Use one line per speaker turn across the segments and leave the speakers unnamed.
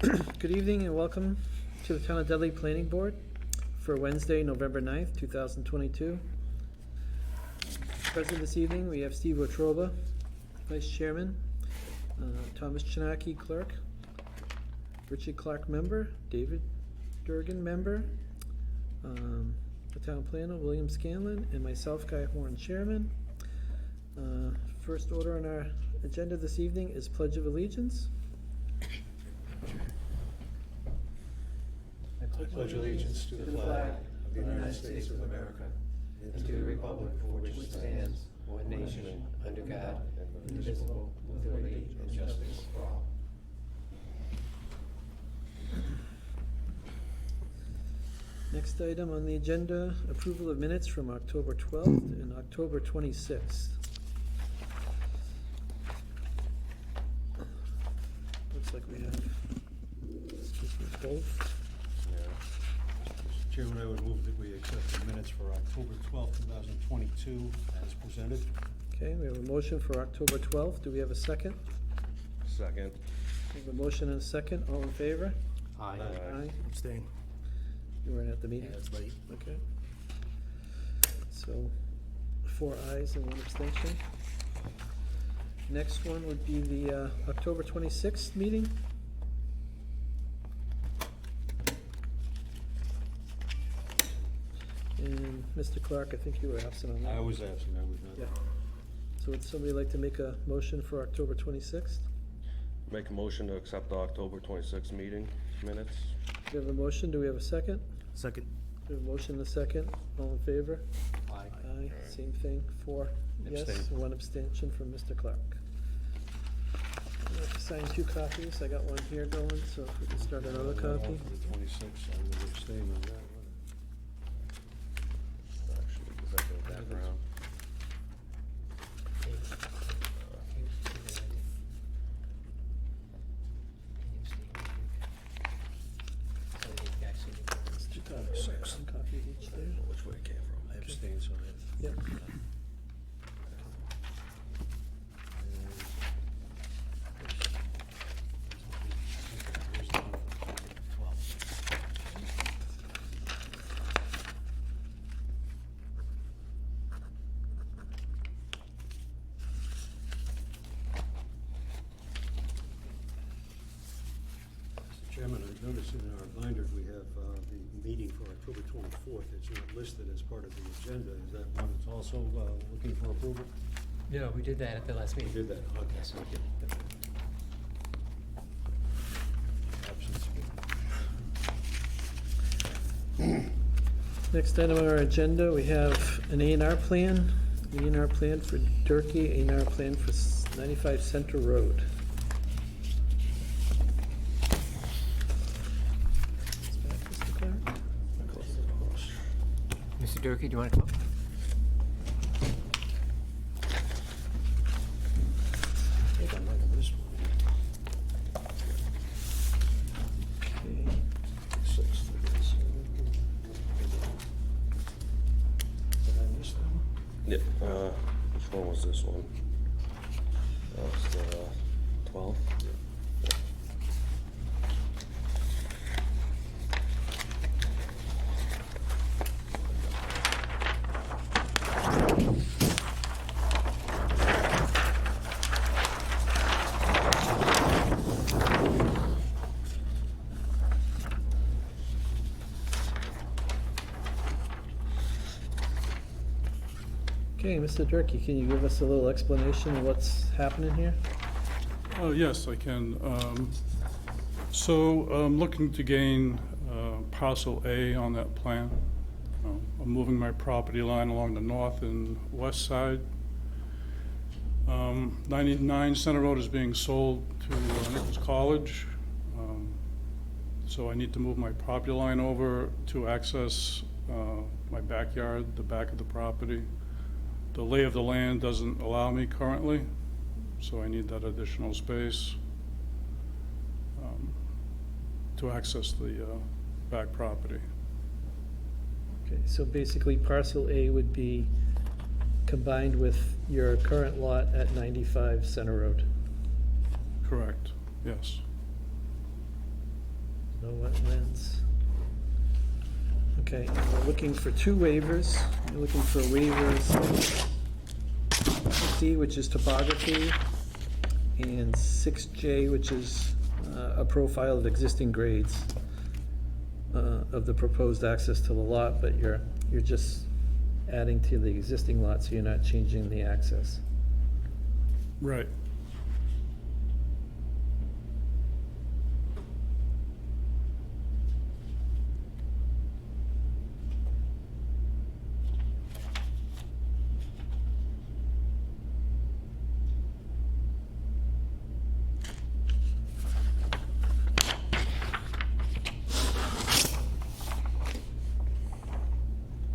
Good evening and welcome to the Town of Dudley Planning Board for Wednesday, November 9th, 2022. Present this evening, we have Steve Wetruba, Vice Chairman, Thomas Chinaki, Clerk, Richard Clark, Member, David Durgan, Member, the Town Planner, William Scanlon, and myself, Guy Horn, Chairman. First order on our agenda this evening is Pledge of Allegiance.
I pledge allegiance to the flag of the United States of America and to the republic for which it stands, one nation, under God, indivisible, with liberty and justice for all.
Next item on the agenda, approval of minutes from October 12th and October 26th. Looks like we have both.
Mr. Chairman, I would move that we accept the minutes for October 12th, 2022 as presented.
Okay, we have a motion for October 12th. Do we have a second?
Second.
We have a motion and a second. All in favor?
Aye.
Aye.
Abstain.
You weren't at the meeting?
Yeah, it's late.
Okay. So, 4 ayes and 1 abstention. Next one would be the October 26th meeting. And Mr. Clark, I think you were absent on that.
I was absent, I was not.
Yeah. So would somebody like to make a motion for October 26th?
Make a motion to accept the October 26th meeting minutes.
We have a motion. Do we have a second?
Second.
We have a motion and a second. All in favor?
Aye.
Aye, same thing, 4 yes,
Abstain.
1 abstention from Mr. Clark. I have to sign 2 copies, I got one here going, so if we can start another copy.
For the 26th, I will abstain on that one.
Actually, because I go background.
It's 2 copies, 1 copy of each
I
there.
don't know which way it came from.
I abstain, so that.
Yep.
Mr. Chairman, I noticed in our binder, we have the meeting for October 24th. It's not listed as part of the agenda. Is that one that's also looking for approval?
No, we did that at the last
We
meeting.
did that, okay.
Yes, we did.
Absence.
Next item on our agenda, we have an A&R plan, A&R plan for Durkee, A&R plan for 95 Center Road. It's back, Mr. Clark.
Mr. Durkee, do you want to come up?
I think I might have missed one.
Okay.
6th, I guess. Did I miss that one?
Yep, which one was this one? That was the 12th?
Okay, Mr. Durkee, can you give us a little explanation of what's happening here?
Oh, yes, I can. So I'm looking to gain parcel A on that plan. I'm moving my property line along the north and west side. 99 Center Road is being sold to Nichols College. So I need to move my property line over to access my backyard, the back of the property. The lay of the land doesn't allow me currently, so I need that additional space to access the back property.
Okay, so basically parcel A would be combined with your current lot at 95 Center Road.
Correct, yes.
No wetlands. Okay, and we're looking for two waivers. We're looking for waivers 6D, which is topography, and 6J, which is a profile of existing grades of the proposed access to the lot, but you're just adding to the existing lot, so you're not changing the access.
Right.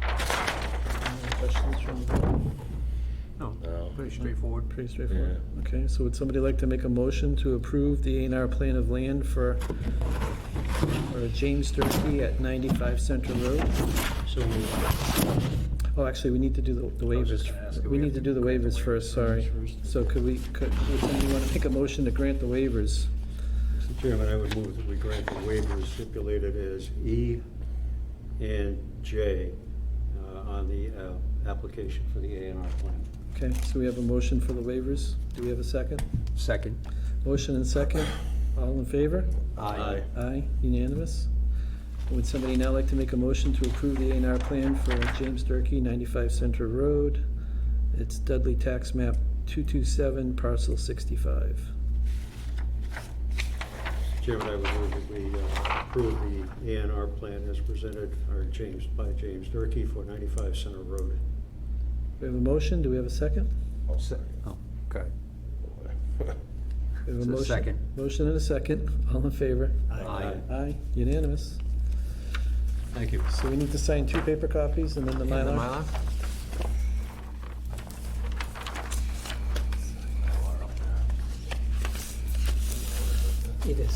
Any questions from the board?
No,
No.
pretty straightforward.
Pretty straightforward. Okay, so would somebody like to make a motion to approve the A&R plan of land for James Durkee at 95 Center Road?
So moved.
Oh, actually, we need to do the waivers.
gonna ask if
We
we
need
have
to
to
do the
grant the
waivers first, sorry.
waivers first.
So would somebody want to make a motion to grant the waivers?
Mr. Chairman, I would move that we grant the waivers stipulated as E and J on the application for the A&R plan.
Okay, so we have a motion for the waivers. Do we have a second?
Second.
Motion and second. All in favor?
Aye.
Aye, unanimous. Would somebody now like to make a motion to approve the A&R plan for James Durkee, 95 Center Road? It's Dudley Tax Map 227, Parcel 65.
Chairman, I would move that we approve the A&R plan as presented, by James Durkee for 95 Center Road.
We have a motion, do we have a second?
Oh, okay.
We have a
So
motion.
second.
Motion and a second, all in favor?
Aye.
Aye, unanimous.
Thank you.
So we need to sign 2 paper copies and then the
And the
Mylar?
Mylar? It is.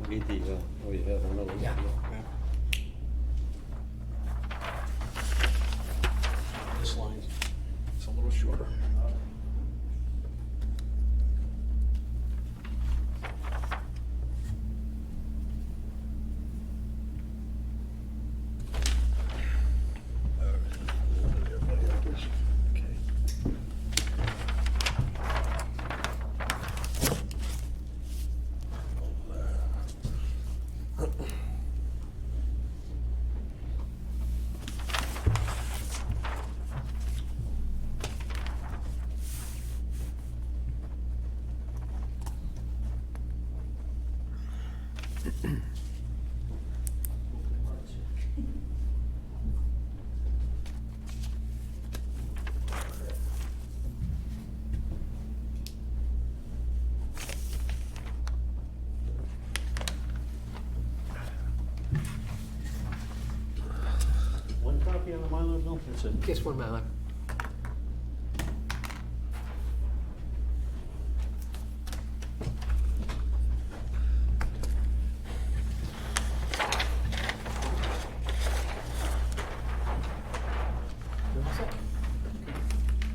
We need the, oh, you have another one?
Yeah.
This line, it's a little shorter.
Okay.
One copy on the Mylar, Bill? That's it.
Just one Mylar.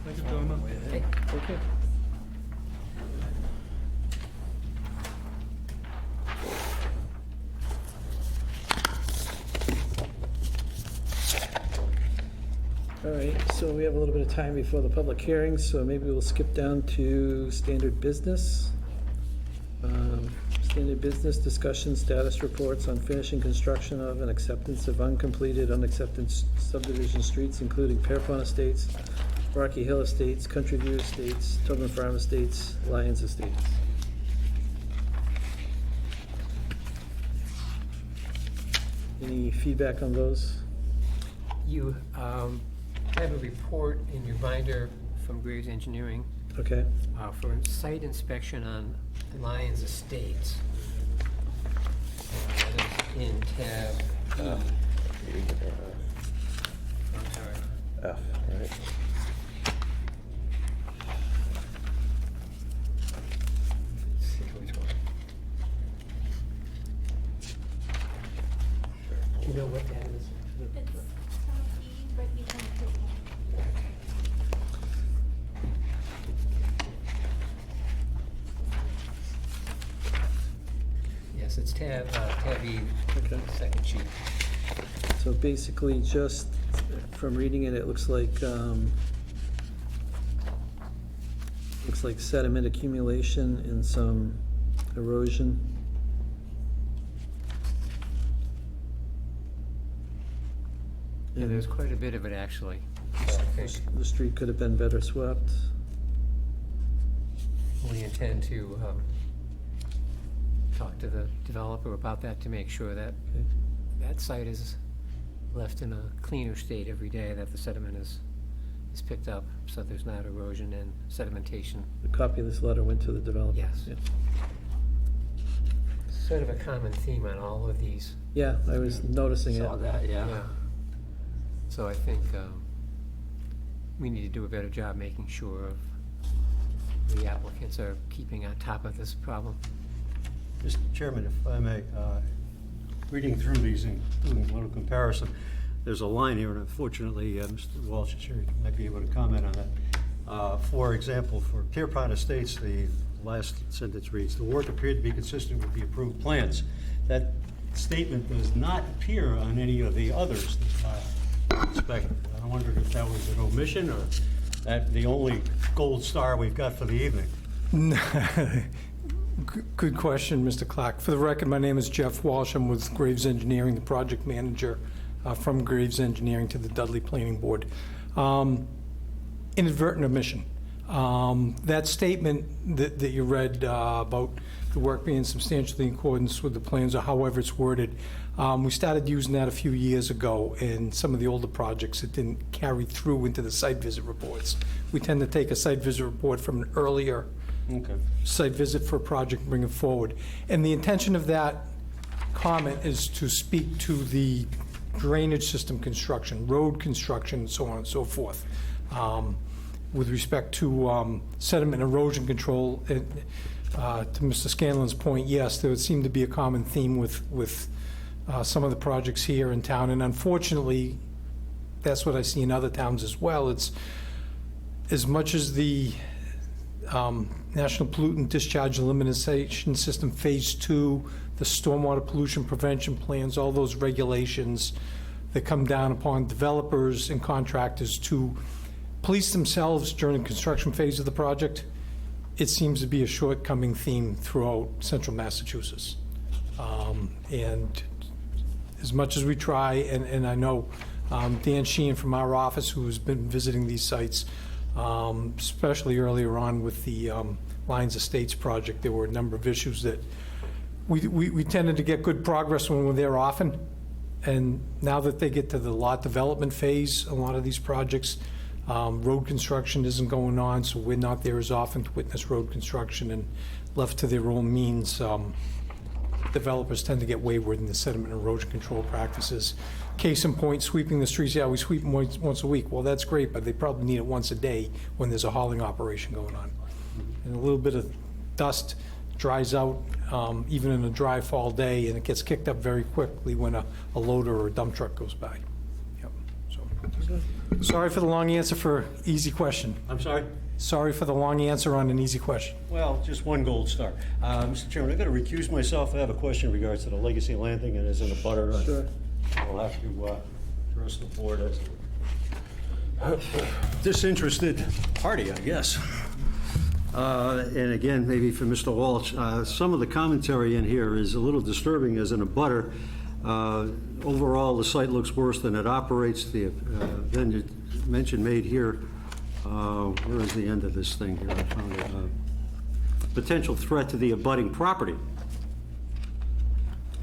Thank you, gentlemen.
Hey.
Okay. All right, so we have a little bit of time before the public hearing, so maybe we'll skip down to standard business. Standard business discussion, status reports on finishing construction of and acceptance of unaccepted subdivision streets, including Pierpont Estates, Rocky Hill Estates, Country View Estates, Tubman Farm Estates, Lyons Estates. Any feedback on those?
You have a report in your binder from Graves Engineering
Okay,
for site inspection on Lyons Estates. That is in tab E. I'm sorry.
F, right?
Let's see which one. Do you know what that is?
It's tab E right behind the
Yes, it's tab E,
Okay.
second sheet.
So basically, just from reading it, it looks like sediment accumulation and some erosion.
Yeah, there's quite a bit of it, actually. I think
The street could have been better swept.
we intend to talk to the developer about that to make sure that
Okay.
that site is left in a cleaner state every day, that the sediment is picked up, so there's not erosion and sedimentation.
A copy of this letter went to the developer.
Yes.
Yeah.
Sort of a common theme on all of these.
Yeah, I was noticing it.
Saw that, yeah. So I think we need to do a better job making sure the applicants are keeping on top of this problem.
Mr. Chairman, if I may, reading through these and doing a little comparison, there's a line here, and unfortunately, Mr. Walsh is here, he might be able to comment on that. For example, for Pierpont Estates, the last sentence reads, "The work appeared to be consistent with the approved plans." That statement does not appear on any of the others that I inspected. I wondered if that was an omission or that the only gold star we've got for the evening.
Good question, Mr. Clark. For the record, my name is Jeff Walsh. I'm with Graves Engineering, the project manager from Graves Engineering to the Dudley Planning Board. Inadvertent omission. That statement that you read about the work being substantially in accordance with the plans, or however it's worded, we started using that a few years ago in some of the older projects. It didn't carry through into the site visit reports. We tend to take a site visit report from an earlier site visit for a project and bring it forward. And the intention of that comment is to speak to the drainage system construction, road construction, and so on and so forth. With respect to sediment and erosion control, to Mr. Scanlon's point, yes, there would seem to be a common theme with some of the projects here in town, and unfortunately, that's what I see in other towns as well. It's as much as the National Pollutant Discharge Elimination System Phase 2, the stormwater pollution prevention plans, all those regulations that come down upon developers and contractors to police themselves during the construction phase of the project. It seems to be a shortcoming theme throughout central Massachusetts. And as much as we try, and I know Dan Sheehan from our office, who's been visiting these sites, especially earlier on with the Lions Estates project, there were a number of issues that we tended to get good progress when we're there often. And now that they get to the lot development phase, a lot of these projects, road construction isn't going on, so we're not there as often to witness road construction, and left to their own means, developers tend to get wayward in the sediment and erosion control practices. Case in point, sweeping the streets. Yeah, we sweep them once a week. Well, that's great, but they probably need it once a day when there's a hauling operation going on. And a little bit of dust dries out, even in a dry fall day, and it gets kicked up very quickly when a loader or a dump truck goes by. Yep. So, sorry for the long answer for easy question.
I'm sorry?
Sorry for the long answer on an easy question.
Well, just one gold star. Mr. Chairman, I've got to recuse myself. I have a question in regards to the Legacy Landing and as in a butter.
Sure.
I'll have to address the board as a disinterested party, I guess. And again, maybe for Mr. Walsh, some of the commentary in here is a little disturbing as in a butter. Overall, the site looks worse than it operates. The mention made here, where is the end of this thing here? I found it. Potential threat to the abutting property.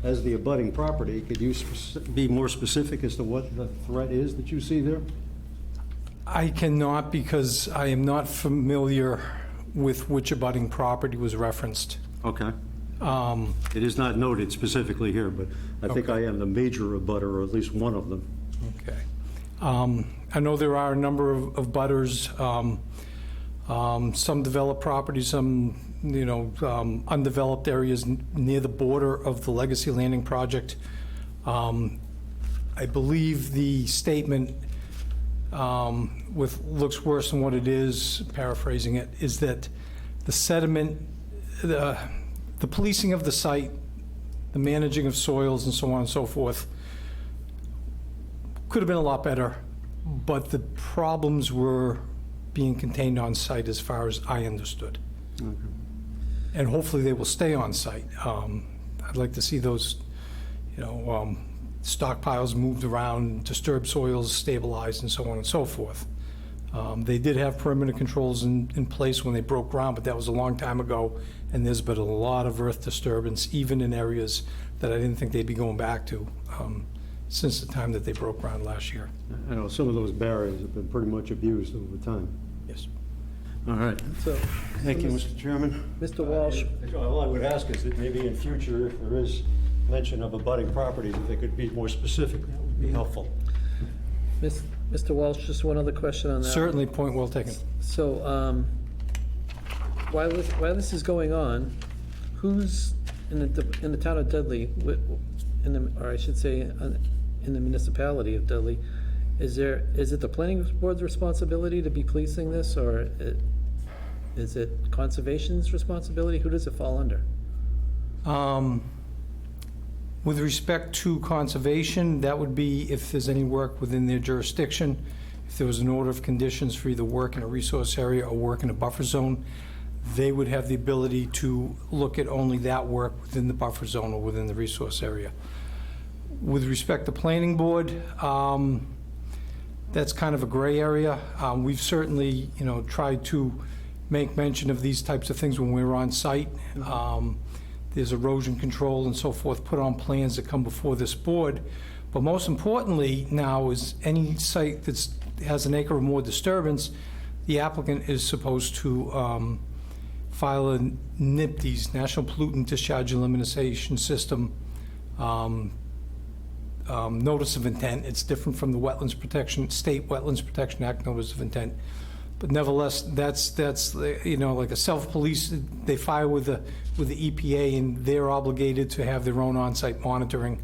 As the abutting property, could you be more specific as to what the threat is that you see there?
I cannot, because I am not familiar with which abutting property was referenced.
Okay. It is not noted specifically here, but I think I am the major abutter, or at least one of them.
Okay. I know there are a number of butters, some developed properties, some, undeveloped areas near the border of the Legacy Landing project. I believe the statement looks worse than what it is, paraphrasing it, is that the sediment, the policing of the site the managing of soils and so on and so forth could have been a lot better, but the problems were being contained on site as far as I understood. And hopefully they will stay on site. I'd like to see those, stockpiles moved around, disturbed soils stabilized, and so on and so forth. They did have perimeter controls in place when they broke ground, but that was a long time ago, and there's been a lot of earth disturbance, even in areas that I didn't think they'd be going back to since the time that they broke ground last year.
I know some of those barriers have been pretty much abused over time.
Yes.
All right.
So,
Thank you, Mr. Chairman.
Mr. Walsh,
All I would ask is that maybe in future, if there is mention of abutting properties, if they could be more specific, that would be helpful.
Mr. Walsh, just one other question on that.
Certainly, point well taken.
So, while this is going on, who's in the town of Dudley, or I should say, in the municipality of Dudley, is it the planning board's responsibility to be policing this, or is it conservation's responsibility? Who does it fall under?
With respect to conservation, that would be if there's any work within their jurisdiction, if there was an order of conditions for either work in a resource area or work in a buffer zone, they would have the ability to look at only that work within the buffer zone or within the resource area. With respect to planning board, that's kind of a gray area. We've certainly, tried to make mention of these types of things when we're on site. There's erosion control and so forth put on plans that come before this board. But most importantly now is any site that has an acre or more disturbance, the applicant is supposed to file a NPDES, National Pollutant Discharge Elimination System, notice of intent. It's different from the State Wetlands Protection Act notice of intent. But nevertheless, that's like a self-police. They file with the EPA, and they're obligated to have their own on-site monitoring.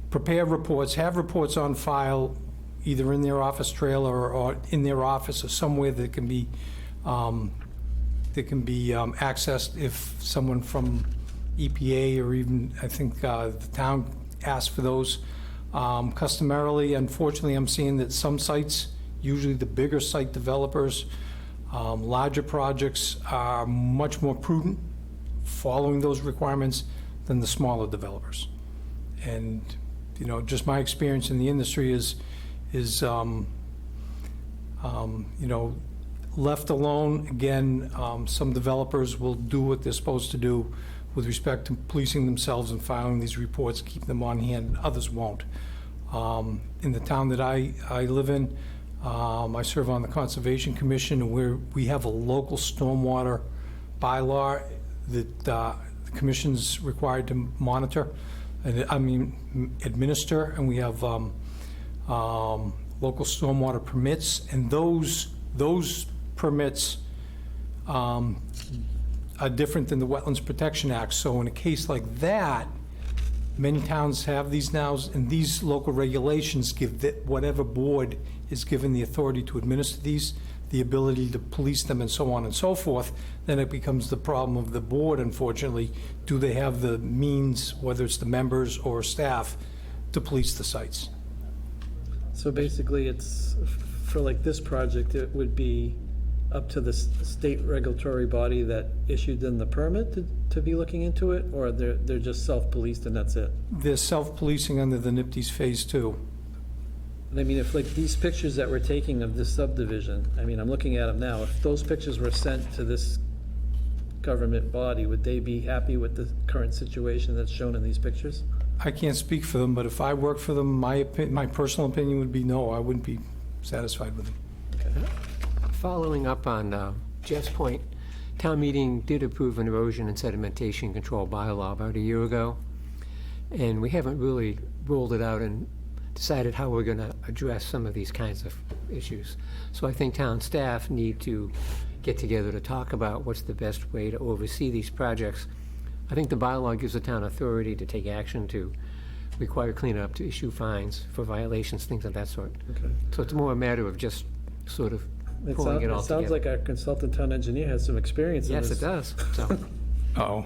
Prepare reports, have reports on file, either in their office trailer or in their office or somewhere that can be accessed if someone from EPA or even I think the town asks for those. Customarily, unfortunately, I'm seeing that some sites, usually the bigger site developers, larger projects, are much more prudent following those requirements than the smaller developers. And, just my experience in the industry is left alone, again, some developers will do what they're supposed to do with respect to policing themselves and filing these reports, keep them on hand, others won't. In the town that I live in, I serve on the Conservation Commission, where we have a local stormwater bylaw that the Commission's required to monitor, administer, and we have local stormwater permits, and those permits are different than the Wetlands Protection Act. So in a case like that, many towns have these now, and these local regulations give whatever board is given the authority to administer these, the ability to police them and so on and so forth. Then it becomes the problem of the board, unfortunately. Do they have the means, whether it's the members or staff, to police the sites?
So basically, it's, for like this project, it would be up to the state regulatory body that issued them the permit to be looking into it, or they're just self-policed and that's it?
They're self-policing under the NPDES Phase 2.
And I mean, if like these pictures that we're taking of this subdivision, I'm looking at them now, if those pictures were sent to this government body, would they be happy with the current situation that's shown in these pictures?
I can't speak for them, but if I worked for them, my personal opinion would be no, I wouldn't be satisfied with them.
Okay.
Following up on Jeff's point, town meeting did approve an erosion and sedimentation control bylaw about a year ago, and we haven't really rolled it out and decided how we're going to address some of these kinds of issues. So I think town staff need to get together to talk about what's the best way to oversee these projects. I think the bylaw gives the town authority to take action, to require cleanup, to issue fines for violations, things of that sort.
Okay.
So it's more a matter of just sort of pulling it all
It sounds
together.
like our consultant town engineer has some experience in
Yes,
this.
it does. So,
Uh-oh.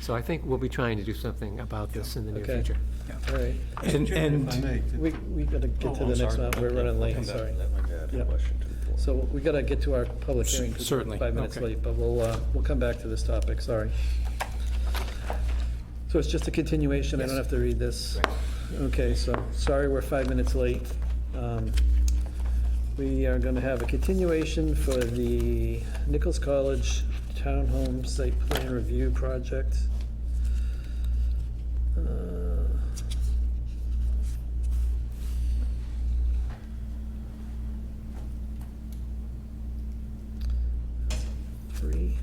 So I think we'll be trying to do something about this in the near
Okay.
future.
All right.
And,
If I
and
may,
We gotta get to
Oh,
the
I'm
next
sorry.
one. We're running late,
Come back
sorry.
to that.
My bad,
Yep.
question two.
So we gotta get to our public hearing. 'cause we're
Certainly.
5 minutes
Okay.
late, but we'll come back to this topic, sorry. So it's just a continuation, I don't have to read this. Okay, so, sorry we're 5 minutes late. We are gonna have a continuation for the Nichols College Townhome Site Plan Review Project. Three.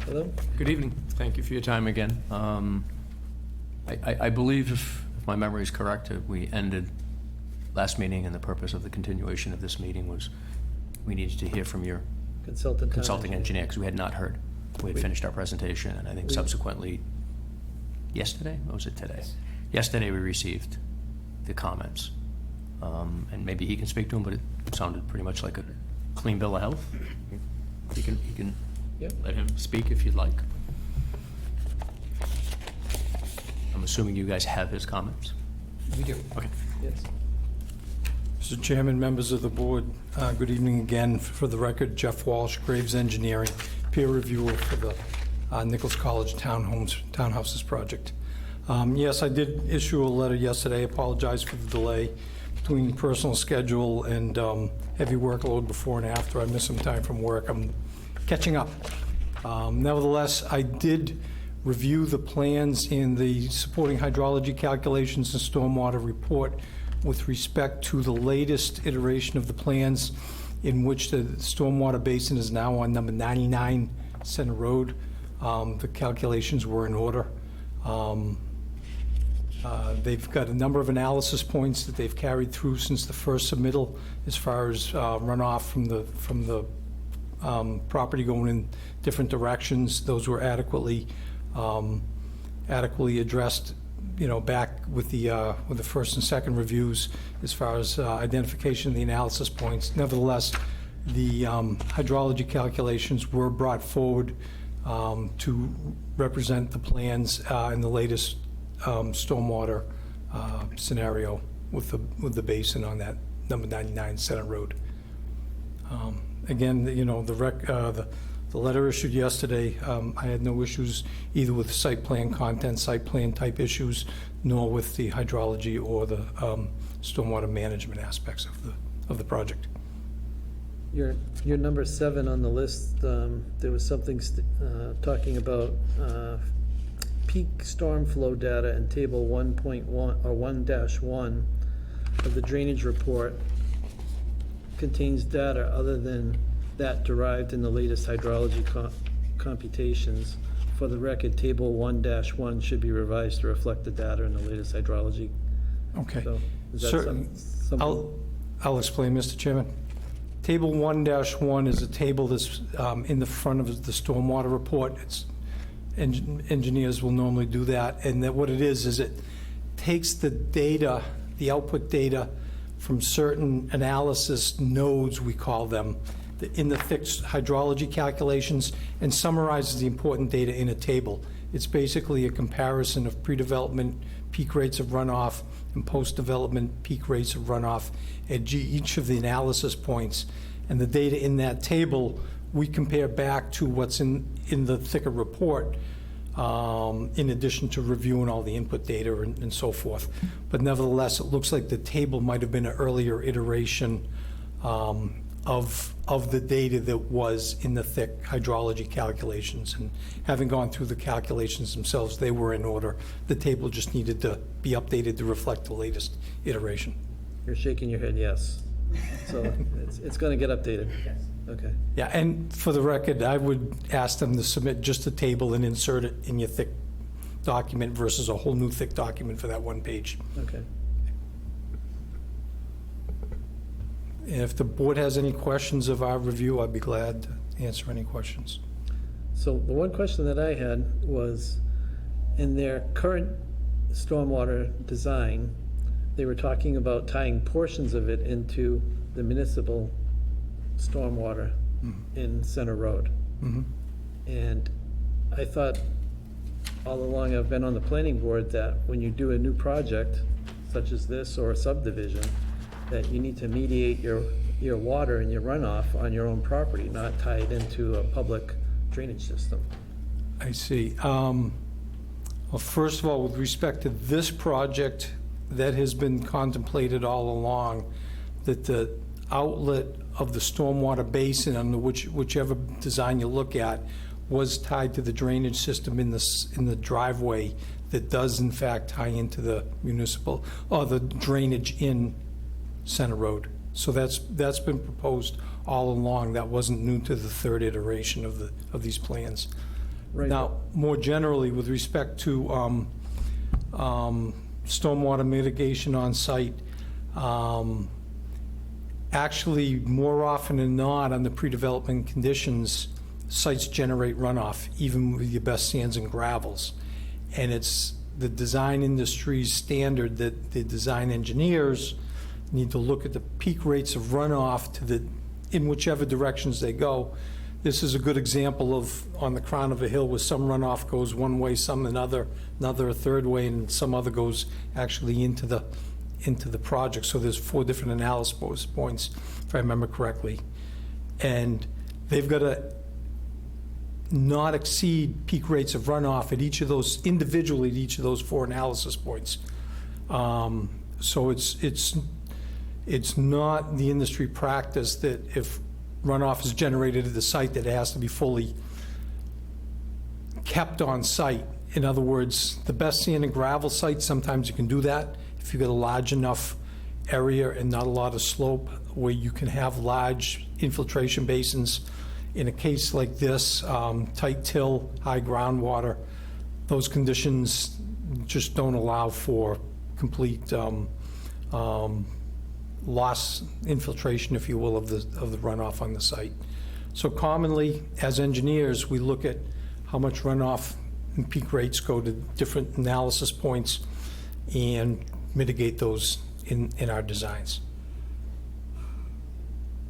Hello?
Good evening. Thank you for your time again. I believe, if my memory is correct, we ended last meeting, and the purpose of the continuation of this meeting was we needed to hear from your
Consultant. town
consulting engineer, because we had not heard. We had finished our presentation, and I think subsequently, yesterday, or was it today? Yesterday, we received the comments. And maybe he can speak to them, but it sounded pretty much like a clean bill of health. You can
Yep.
let him speak if you'd like. I'm assuming you guys have his comments?
We do.
Okay.
Yes.
Mr. Chairman, members of the board, good evening again. For the record, Jeff Walsh, Graves Engineering, peer reviewer for the Nichols College Townhouses project. Yes, I did issue a letter yesterday. Apologize for the delay between personal schedule and heavy workload before and after. I missed some time from work. I'm catching up. Nevertheless, I did review the plans in the supporting hydrology calculations and stormwater report with respect to the latest iteration of the plans in which the stormwater basin is now on number 99 Center Road. The calculations were in order. They've got a number of analysis points that they've carried through since the first submittal as far as runoff from the property going in different directions. Those were adequately addressed, back with the first and second reviews as far as identification of the analysis points. Nevertheless, the hydrology calculations were brought forward to represent the plans in the latest stormwater scenario with the basin on that number 99 Center Road. Again, the letter issued yesterday, I had no issues either with site plan content, site plan type issues, nor with the hydrology or the stormwater management aspects of the project.
Your number 7 on the list, there was something talking about peak storm flow data in table 1.1 or 1-1 of the drainage report contains data other than that derived in the latest hydrology computations. For the record, table 1-1 should be revised to reflect the data in the latest hydrology.
Okay.
So is that something?
I'll explain, Mr. Chairman. Table 1-1 is a table that's in the front of the stormwater report. Engineers will normally do that, and that what it is it takes the data, the output data from certain analysis nodes, we call them, in the fixed hydrology calculations, and summarizes the important data in a table. It's basically a comparison of pre-development peak rates of runoff and post-development peak rates of runoff at each of the analysis points. And the data in that table, we compare back to what's in the thicker report, in addition to reviewing all the input data and so forth. But nevertheless, it looks like the table might have been an earlier iteration of the data that was in the thick hydrology calculations. And having gone through the calculations themselves, they were in order. The table just needed to be updated to reflect the latest iteration.
You're shaking your head, yes. So it's going to get updated. Okay.
Yeah, and for the record, I would ask them to submit just a table and insert it in your thick document versus a whole new thick document for that one page.
Okay.
If the board has any questions of our review, I'd be glad to answer any questions.
So the one question that I had was, in their current stormwater design, they were talking about tying portions of it into the municipal stormwater in Center Road. And I thought all along, I've been on the planning board, that when you do a new project such as this or a subdivision, that you need to mediate your water and your runoff on your own property, not tie it into a public drainage system.
I see. Well, first of all, with respect to this project, that has been contemplated all along, that the outlet of the stormwater basin, under whichever design you look at, was tied to the drainage system in the driveway that does in fact tie into the municipal, or the drainage in Center Road. So that's been proposed all along. That wasn't new to the third iteration of these plans.
Right.
Now, more generally, with respect to stormwater mitigation on site, actually, more often than not, on the pre-development conditions, sites generate runoff, even with your best sands and gravels. And it's the design industry's standard that the design engineers need to look at the peak rates of runoff in whichever directions they go. This is a good example of on the crown of a hill where some runoff goes one way, some another a third way, and some other goes actually into the project. So there's 4 different analysis points, if I remember correctly. And they've got to not exceed peak rates of runoff at each of those, individually at each of those 4 analysis points. So it's not the industry practice that if runoff is generated at the site, that it has to be fully kept on site. In other words, the best sand and gravel sites, sometimes you can do that if you've got a large enough area and not a lot of slope where you can have large infiltration basins. In a case like this, tight till, high groundwater, those conditions just don't allow for complete loss, infiltration, if you will, of the runoff on the site. So commonly, as engineers, we look at how much runoff and peak rates go to different analysis points and mitigate those in our designs.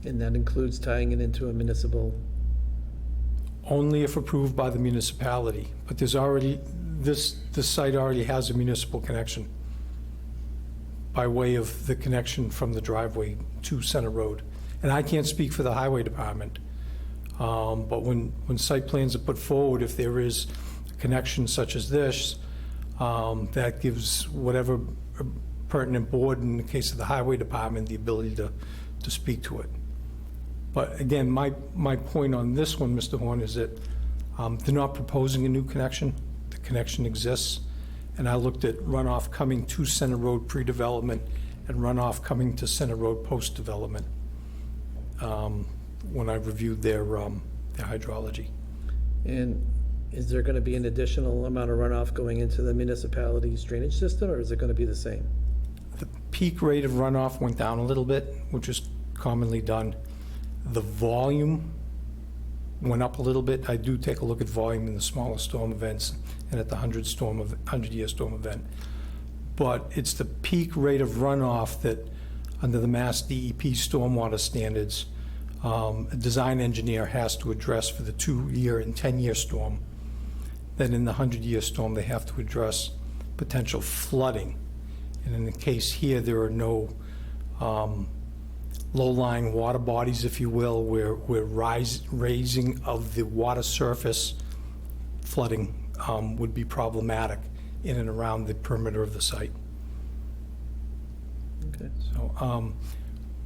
And that includes tying it into a municipal.
Only if approved by the municipality, but there's already, this site already has a municipal connection by way of the connection from the driveway to Center Road. And I can't speak for the highway department, but when site plans are put forward, if there is a connection such as this, that gives whatever pertinent board, in the case of the highway department, the ability to speak to it. But again, my point on this one, Mr. Horn, is that they're not proposing a new connection. The connection exists. And I looked at runoff coming to Center Road pre-development and runoff coming to Center Road post-development when I reviewed their hydrology.
And is there going to be an additional amount of runoff going into the municipality's drainage system, or is it going to be the same?
The peak rate of runoff went down a little bit, which is commonly done. The volume went up a little bit. I do take a look at volume in the smaller storm events and at the 100-year storm event. But it's the peak rate of runoff that, under the Mass DEP stormwater standards, a design engineer has to address for the 2-year and 10-year storm. Then in the 100-year storm, they have to address potential flooding. And in the case here, there are no low-lying water bodies, if you will, where raising of the water surface, flooding would be problematic in and around the perimeter of the site.
Okay.
So,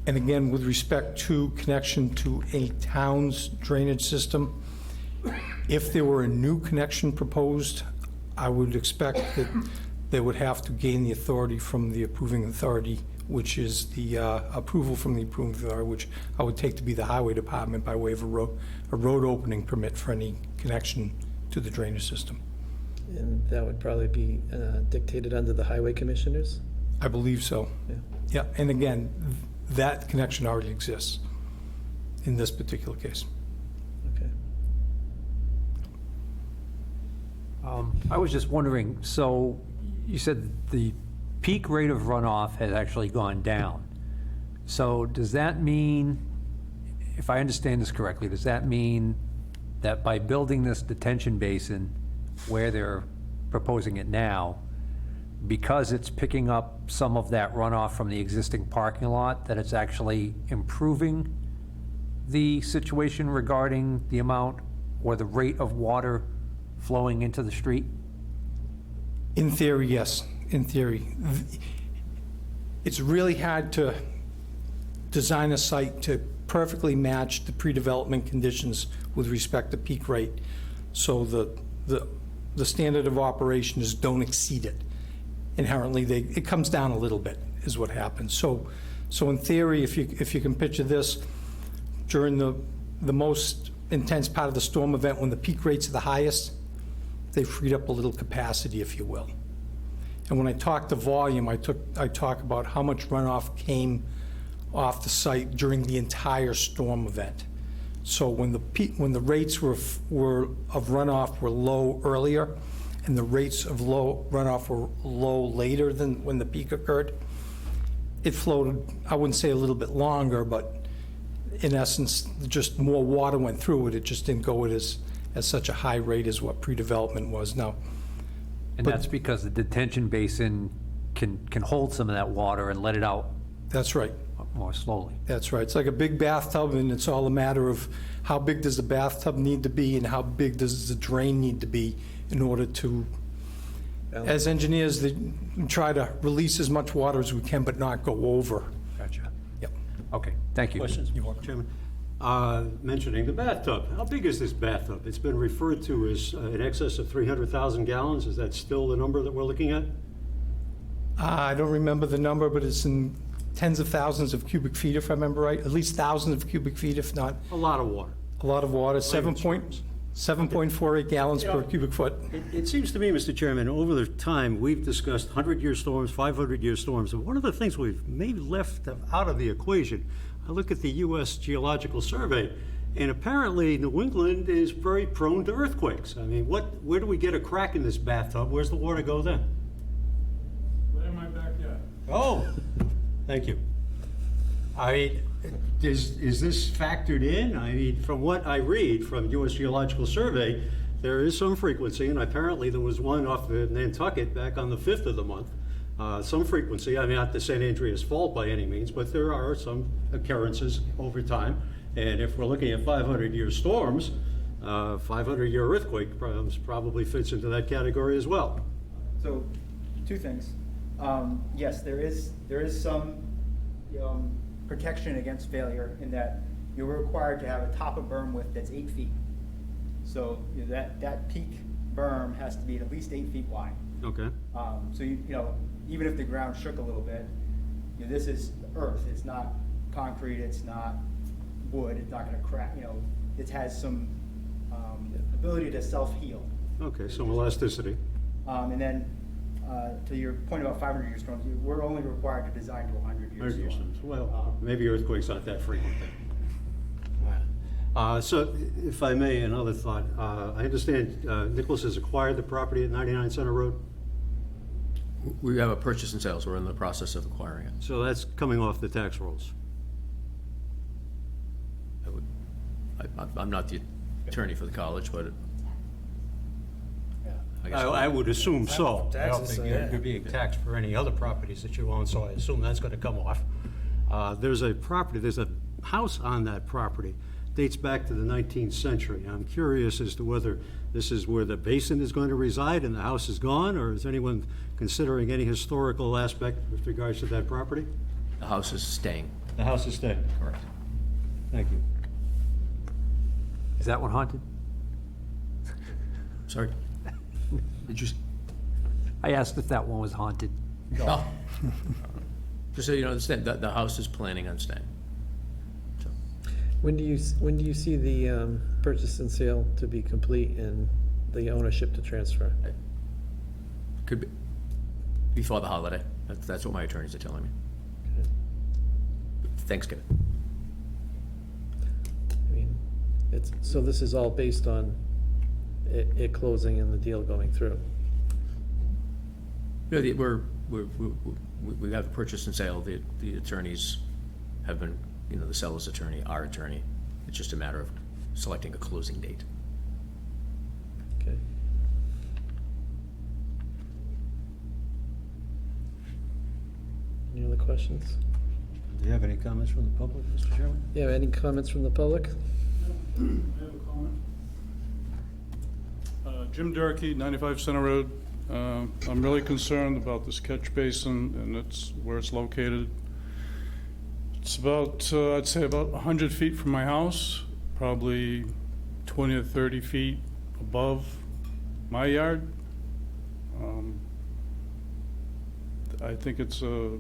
and again, with respect to connection to a town's drainage system, if there were a new connection proposed, I would expect that they would have to gain the authority from the approving authority, which is the approval from the approving authority, which I would take to be the highway department by way of a road opening permit for any connection to the drainage system.
And that would probably be dictated under the highway commissioners?
I believe so.
Yeah.
Yeah, and again, that connection already exists in this particular case.
Okay.
I was just wondering, so you said the peak rate of runoff has actually gone down. So does that mean, if I understand this correctly, does that mean that by building this detention basin where they're proposing it now, because it's picking up some of that runoff from the existing parking lot, that it's actually improving the situation regarding the amount or the rate of water flowing into the street?
In theory, yes, in theory. It's really hard to design a site to perfectly match the pre-development conditions with respect to peak rate, so the standard of operation is don't exceed it. Inherently, it comes down a little bit, is what happens. So in theory, if you can picture this, during the most intense part of the storm event, when the peak rates are the highest, they freed up a little capacity, if you will. And when I talk to volume, I talk about how much runoff came off the site during the entire storm event. So when the rates of runoff were low earlier, and the rates of runoff were low later than when the peak occurred, it flowed, I wouldn't say a little bit longer, but in essence, just more water went through it. It just didn't go at such a high rate as what pre-development was now.
And that's because the detention basin can hold some of that water and let it out
That's right.
more slowly.
That's right. It's like a big bathtub, and it's all a matter of how big does the bathtub need to be and how big does the drain need to be in order to, as engineers, they try to release as much water as we can, but not go over.
Gotcha.
Yep.
Okay, thank you.
Questions, Chairman? Mentioning the bathtub, how big is this bathtub? It's been referred to as in excess of 300,000 gallons. Is that still the number that we're looking at?
I don't remember the number, but it's in tens of thousands of cubic feet, if I remember right, at least thousands of cubic feet, if not
A lot of water.
a lot of water,
Layman's terms.
7.48 gallons per cubic foot.
It seems to me, Mr. Chairman, over the time, we've discussed 100-year storms, 500-year storms, and one of the things we've maybe left out of the equation, I look at the U.S. Geological Survey, and apparently New England is very prone to earthquakes. I mean, where do we get a crack in this bathtub? Where's the water go then?
Right in my backyard.
Oh, thank you. I mean, is this factored in? I mean, from what I read from U.S. Geological Survey, there is some frequency, and apparently there was one off of Nantucket back on the 5th of the month. Some frequency, I mean, not the St. Andreas Fault by any means, but there are some occurrences over time. And if we're looking at 500-year storms, 500-year earthquake probably fits into that category as well.
So, two things. Yes, there is some protection against failure in that you're required to have a top of berm width that's 8 feet. So that peak berm has to be at least 8 feet wide.
Okay.
So even if the ground shook a little bit, this is earth. It's not concrete. It's not wood. It's not going to crack. It has some ability to self-heal.
Okay, some elasticity.
And then to your point about 500-year storms, we're only required to design to 100-year storms.
Well, maybe earthquakes aren't that frequent then. So, if I may, another thought. I understand Nicholas has acquired the property at 99 Center Road,
We have a purchase and sales. We're in the process of acquiring it.
so that's coming off the tax rolls.
I'm not the attorney for the college, but I guess
I would assume so. I don't
Taxes,
think
yeah.
you're being taxed for any other properties that you own, so I assume that's going to come off. There's a house on that property, dates back to the 19th century. I'm curious as to whether this is where the basin is going to reside and the house is gone, or is anyone considering any historical aspect with regards to that property?
the house is staying.
The house is staying.
Correct.
Thank you.
Is that one haunted?
Sorry? Did you?
I asked if that one was haunted.
Oh. Just so you understand, the house is planning on staying. So,
When do you see the purchase and sale to be complete and the ownership to transfer?
could be before the holiday. That's what my attorneys are telling me. Thanks, Kevin.
I mean, so this is all based on it closing and the deal going through.
No, we have the purchase and sale. The attorneys have been, the seller's attorney, our attorney. It's just a matter of selecting a closing date.
Okay. Any other questions?
Do you have any comments from the public, Mr. Chairman?
Yeah, any comments from the public?
I have a comment. Jim Durkee, 95 Center Road. I'm really concerned about this catch basin and where it's located. It's about, I'd say about 100 feet from my house, probably 20 or 30 feet above my yard. I think it's a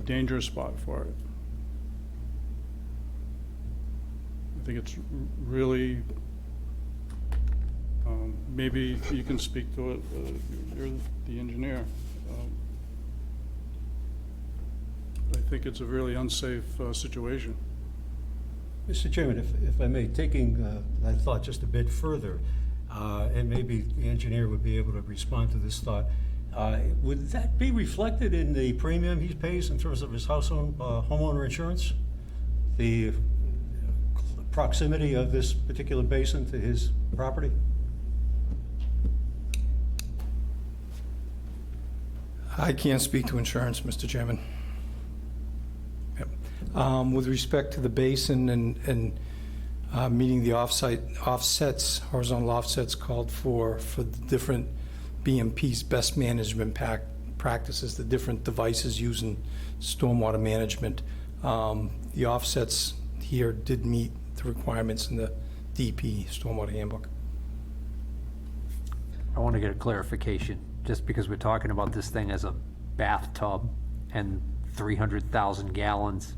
dangerous spot for it. I think it's really, maybe you can speak to it, you're the engineer. I think it's a really unsafe situation.
Mr. Chairman, if I may, taking that thought just a bit further, and maybe the engineer would be able to respond to this thought, would that be reflected in the premium he pays in terms of his homeowner insurance? The proximity of this particular basin to his property?
I can't speak to insurance, Mr. Chairman. Yep. With respect to the basin and meeting the offsets, horizontal offsets called for the different BMP's best management practices, the different devices used in stormwater management. The offsets here did meet the requirements in the DP Stormwater Handbook.
I want to get a clarification, just because we're talking about this thing as a bathtub and 300,000 gallons.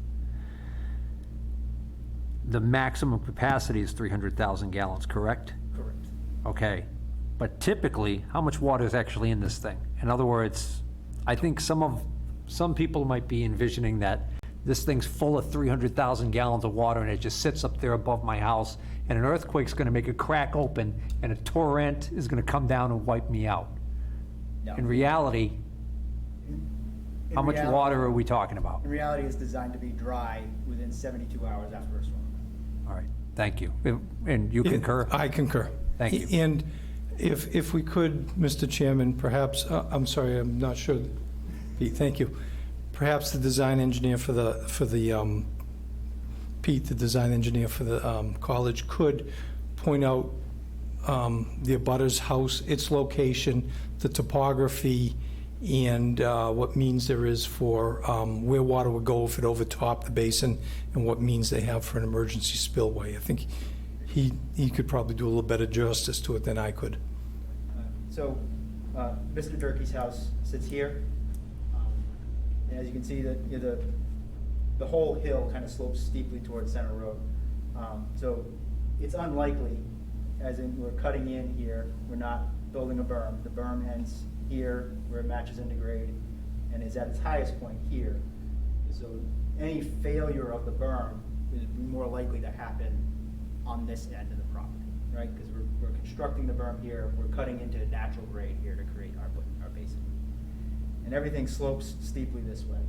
The maximum capacity is 300,000 gallons, correct?
Correct.
Okay, but typically, how much water is actually in this thing? In other words, I think some people might be envisioning that this thing's full of 300,000 gallons of water and it just sits up there above my house, and an earthquake's gonna make a crack open and a torrent is gonna come down and wipe me out.
No.
In reality,
In
how much
reality-
water are we talking about?
In reality, it's designed to be dry within 72 hours after a storm.
All right, thank you. And you concur?
I concur.
Thank you.
And if we could, Mr. Chairman, perhaps, I'm sorry, I'm not sure, Pete, thank you. Perhaps the design engineer for the Pete, the design engineer for the college, could point out the abutter's house, its location, the topography, and what means there is for where water would go if it overtopped the basin, and what means they have for an emergency spillway. I think he could probably do a little better justice to it than I could.
So, Mr. Durkee's house sits here. And as you can see, the whole hill kind of slopes steeply towards Center Road. So it's unlikely, as in we're cutting in here, we're not building a berm. The berm ends here where it matches into grade and is at its highest point here. So any failure of the berm is more likely to happen on this end of the property, right? Because we're constructing the berm here, we're cutting into natural grade here to create our basin. And everything slopes steeply this way.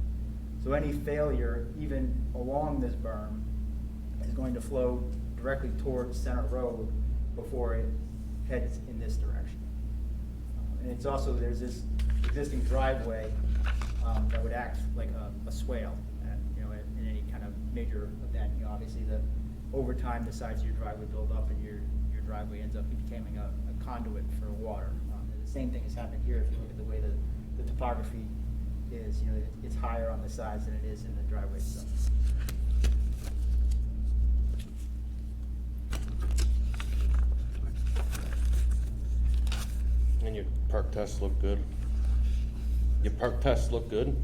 So any failure, even along this berm, is going to flow directly towards Center Road before it heads in this direction. And it's also, there's this existing driveway that would act like a swale, in any kind of major event. Obviously, over time, the sides of your driveway build up, and your driveway ends up becoming a conduit for water. And the same thing is happening here. If you look at the way the topography is, it's higher on the sides than it is in the driveway itself.
And your park tests look good? Your park tests look good?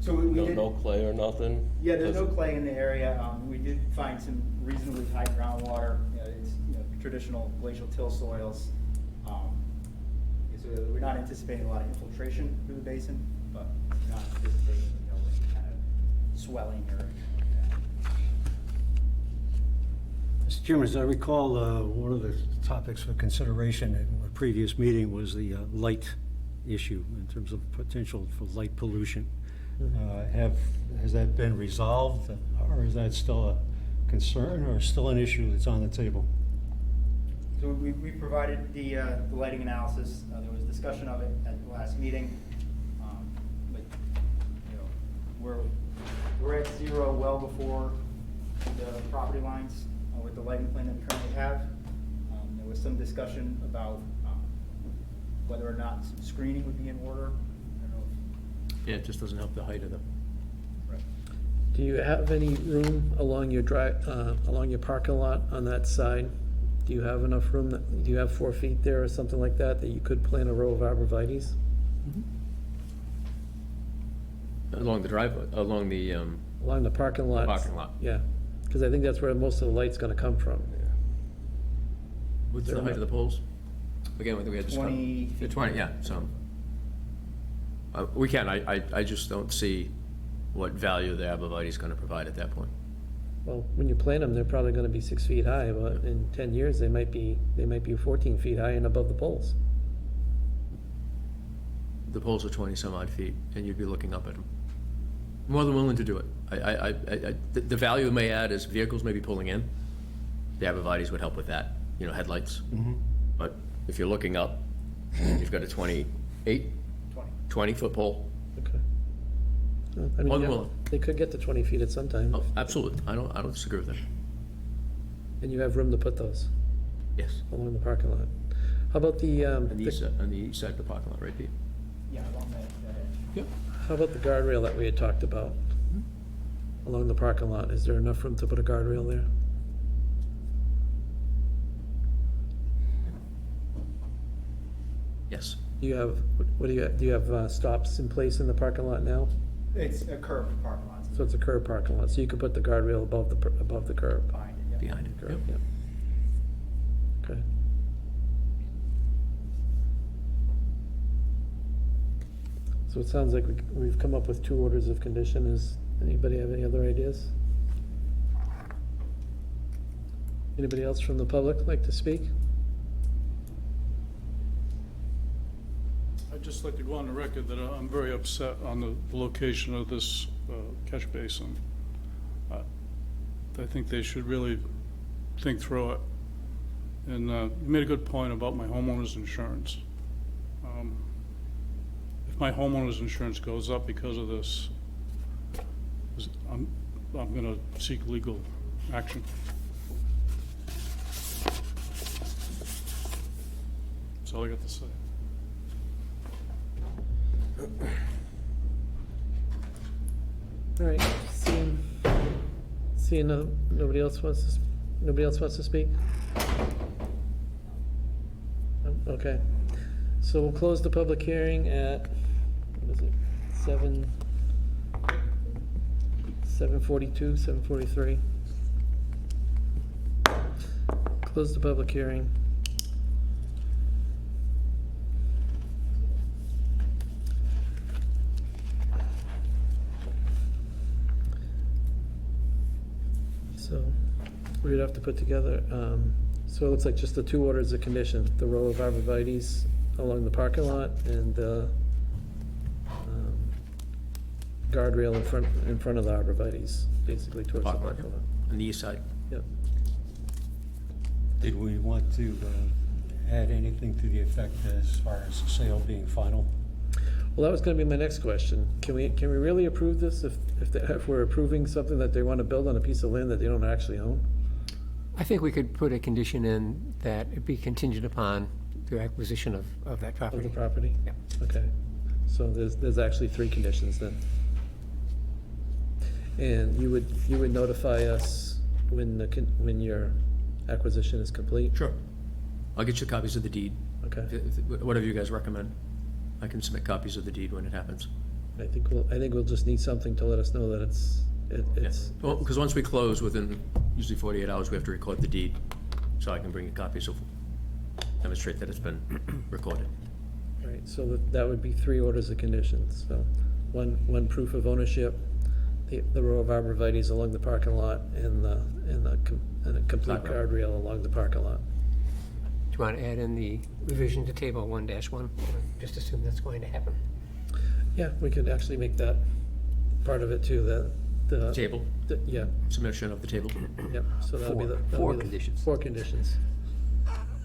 So we did,
No clay or nothing?
yeah, there's no clay in the area. We did find some reasonably high groundwater. It's traditional glacial till soils. So we're not anticipating a lot of infiltration through the basin, but we're not anticipating any kind of swelling or anything like that.
Mr. Chairman, as I recall, one of the topics for consideration at a previous meeting was the light issue in terms of potential for light pollution. Has that been resolved, or is that still a concern, or still an issue that's on the table?
So we provided the lighting analysis. There was discussion of it at the last meeting. But, you know, we're at zero well before the property lines with the lighting plan that we currently have. There was some discussion about whether or not screening would be in order. I don't know
Yeah, it just doesn't help the height of them.
if, right.
Do you have any room along your along your parking lot on that side? Do you have enough room, do you have 4 feet there or something like that, that you could plant a row of arborvitaes?
Along the driveway, along the,
Along the parking lot?
Parking lot.
Yeah, because I think that's where most of the light's gonna come from.
what's the height of the poles? Again, we had this.
20
Yeah,
feet.
20, yeah, so. We can, I just don't see what value the arborvitae is gonna provide at that point.
Well, when you plant them, they're probably gonna be 6 feet high, but in 10 years, they might be 14 feet high and above the poles.
The poles are 20 some odd feet, and you'd be looking up at them. More than willing to do it. The value it may add is vehicles may be pulling in. The arborvitaes would help with that, you know, headlights. But if you're looking up, you've got a 28, 20-foot pole.
Okay. Well, I mean,
More than
yeah,
willing.
they could get to 20 feet at some time,
Oh, absolutely, I don't disagree with that.
and you have room to put those
Yes.
along the parking lot. How about the,
On the east side of the parking lot, right, Pete?
Yeah, along that edge.
Yep.
how about the guardrail that we had talked about along the parking lot? Is there enough room to put a guardrail there?
Yes.
You have, what do you have, do you have stops in place in the parking lot now?
It's a curved parking lot.
So it's a curb parking lot, so you could put the guardrail above the curb.
Behind it, yeah.
Behind it, yep.
Curb, yeah. Okay. So it sounds like we've come up with 2 orders of condition. Is anybody have any other ideas? Anybody else from the public like to speak?
I'd just like to go on the record that I'm very upset on the location of this catch basin. I think they should really think through it. And you made a good point about my homeowner's insurance. If my homeowner's insurance goes up because of this, I'm gonna seek legal action. That's all I got to say.
All right, seeing nobody else wants to speak? Okay, so we'll close the public hearing at, what is it, 7:42, 7:43. Close the public hearing. So we would have to put together, so it looks like just the 2 orders of condition, the row of arborvitaes along the parking lot and the guardrail in front of the arborvitaes, basically towards the
Parking lot,
parking lot.
On the east side.
Yep.
Did we want to add anything to the effect as far as the sale being final?
Well, that was gonna be my next question. Can we really approve this if we're approving something that they wanna build on a piece of land that they don't actually own?
I think we could put a condition in that it be contingent upon the acquisition of that
Of
property.
the property?
Yeah.
Okay, so there's actually 3 conditions then. And you would notify us when your acquisition is complete?
Sure. I'll get you copies of the deed.
Okay,
Whatever you guys recommend. I can submit copies of the deed when it happens.
I think we'll just need something to let us know that it's.
Well, because once we close, within usually 48 hours, we have to record the deed. So I can bring you copies of, demonstrate that it's been recorded.
Right, so that would be 3 orders of conditions, so one proof of ownership, the row of arborvitae's along the parking lot and a complete
Sidewalk.
guardrail along the parking lot.
Do you want to add in the revision to table 1-1? Just assume that's going to happen.
Yeah, we could actually make that part of it too, the.
Table,
Yeah,
submission of the table.
yep, so that'll be the. that'll
Four
be the
conditions.
4 conditions.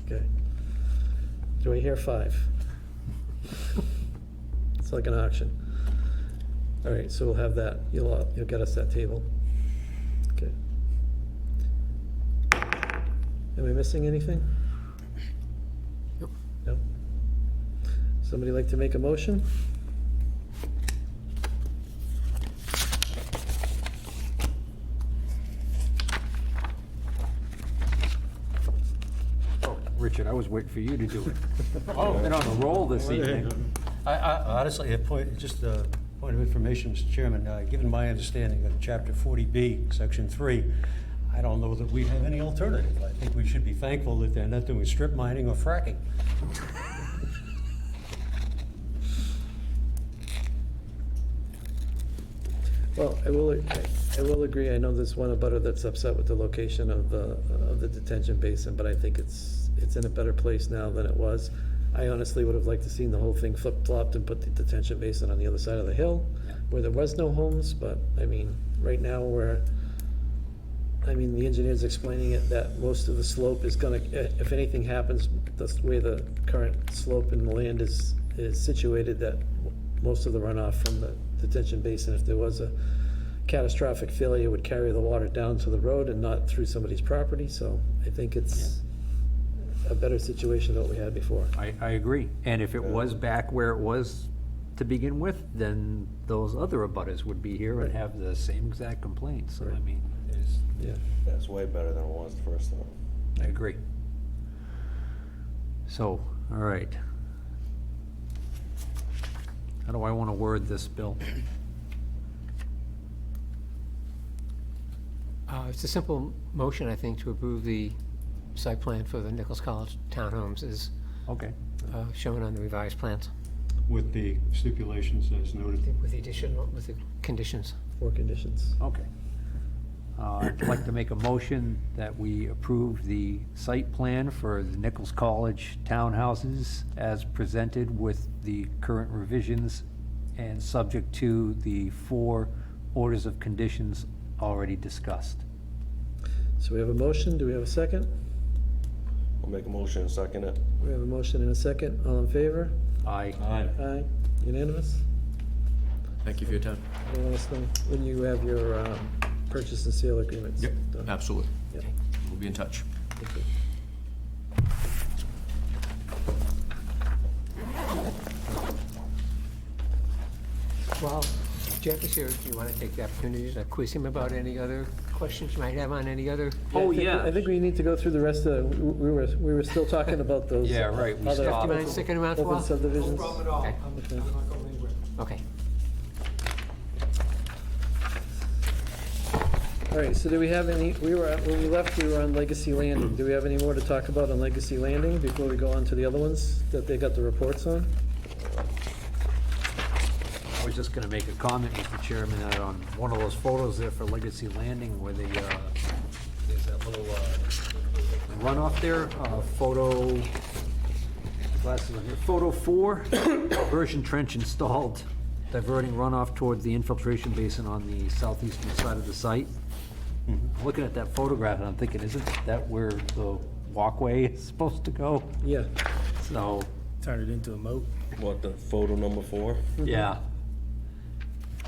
Okay. Do I hear 5? It's like an auction. All right, so we'll have that, you'll get us that table. Okay. Am I missing anything?
Nope.
No? Somebody like to make a motion?
Oh, Richard, I was waiting for you to do it. Oh, been on a roll this evening.
I honestly, just a point of information, Mr. Chairman, given my understanding of Chapter 40B, Section 3, I don't know that we have any alternative. I think we should be thankful that they're not doing strip mining or fracking.
Well, I will agree, I know there's one abutter that's upset with the location of the detention basin, but I think it's in a better place now than it was. I honestly would have liked to seen the whole thing flip-flopped and put the detention basin on the other side of the hill, where there was no homes, but, I mean, right now, the engineer's explaining it, that most of the slope is gonna, if anything happens, the way the current slope in the land is situated, that most of the runoff from the detention basin, if there was a catastrophic failure, would carry the water down to the road and not through somebody's property, so I think it's a better situation than what we had before.
I agree. And if it was back where it was to begin with, then those other abutters would be here and have the same exact complaints. So, I mean,
Yeah.
That's way better than it was the first time.
I agree. So, all right. How do I want to word this, Bill?
It's a simple motion, I think, to approve the site plan for the Nichols College townhomes is
Okay.
shown on the revised plans
With the stipulations as noted.
with the conditions.
4 conditions.
Okay. I'd like to make a motion that we approve the site plan for the Nichols College townhouses as presented with the current revisions and subject to the 4 orders of conditions already discussed.
So we have a motion, do we have a second?
I'll make a motion and second it.
We have a motion and a second, all in favor?
Aye.
Aye, unanimous?
Thank you for your time.
Let us know when you have your purchase and sale agreements.
Yep,
done.
absolutely.
Yep.
We'll be in touch.
Thank you.
Well, Jeff is here, do you want to take the opportunity to quiz him about any other questions you might have on any other?
I think we need to go through the rest of, we were still talking about those.
Yeah, right, we
other-
stopped.
Do you mind sticking around for a
open
while?
subdivisions.
Okay. Okay.
All right, so do we have any, when we left, we were on Legacy Landing. Do we have any more to talk about on Legacy Landing before we go on to the other ones that they got the reports on?
I was just gonna make a comment, Mr. Chairman, that on one of those photos there for Legacy Landing where the, there's that little, runoff there, photo, glasses on here, photo 4, diversion trench installed, diverting runoff towards the infiltration basin on the southeastern side of the site. Looking at that photograph and I'm thinking, isn't that where the walkway is supposed to go?
Yeah,
So,
Turn it into a moat.
What, the photo number 4?
yeah,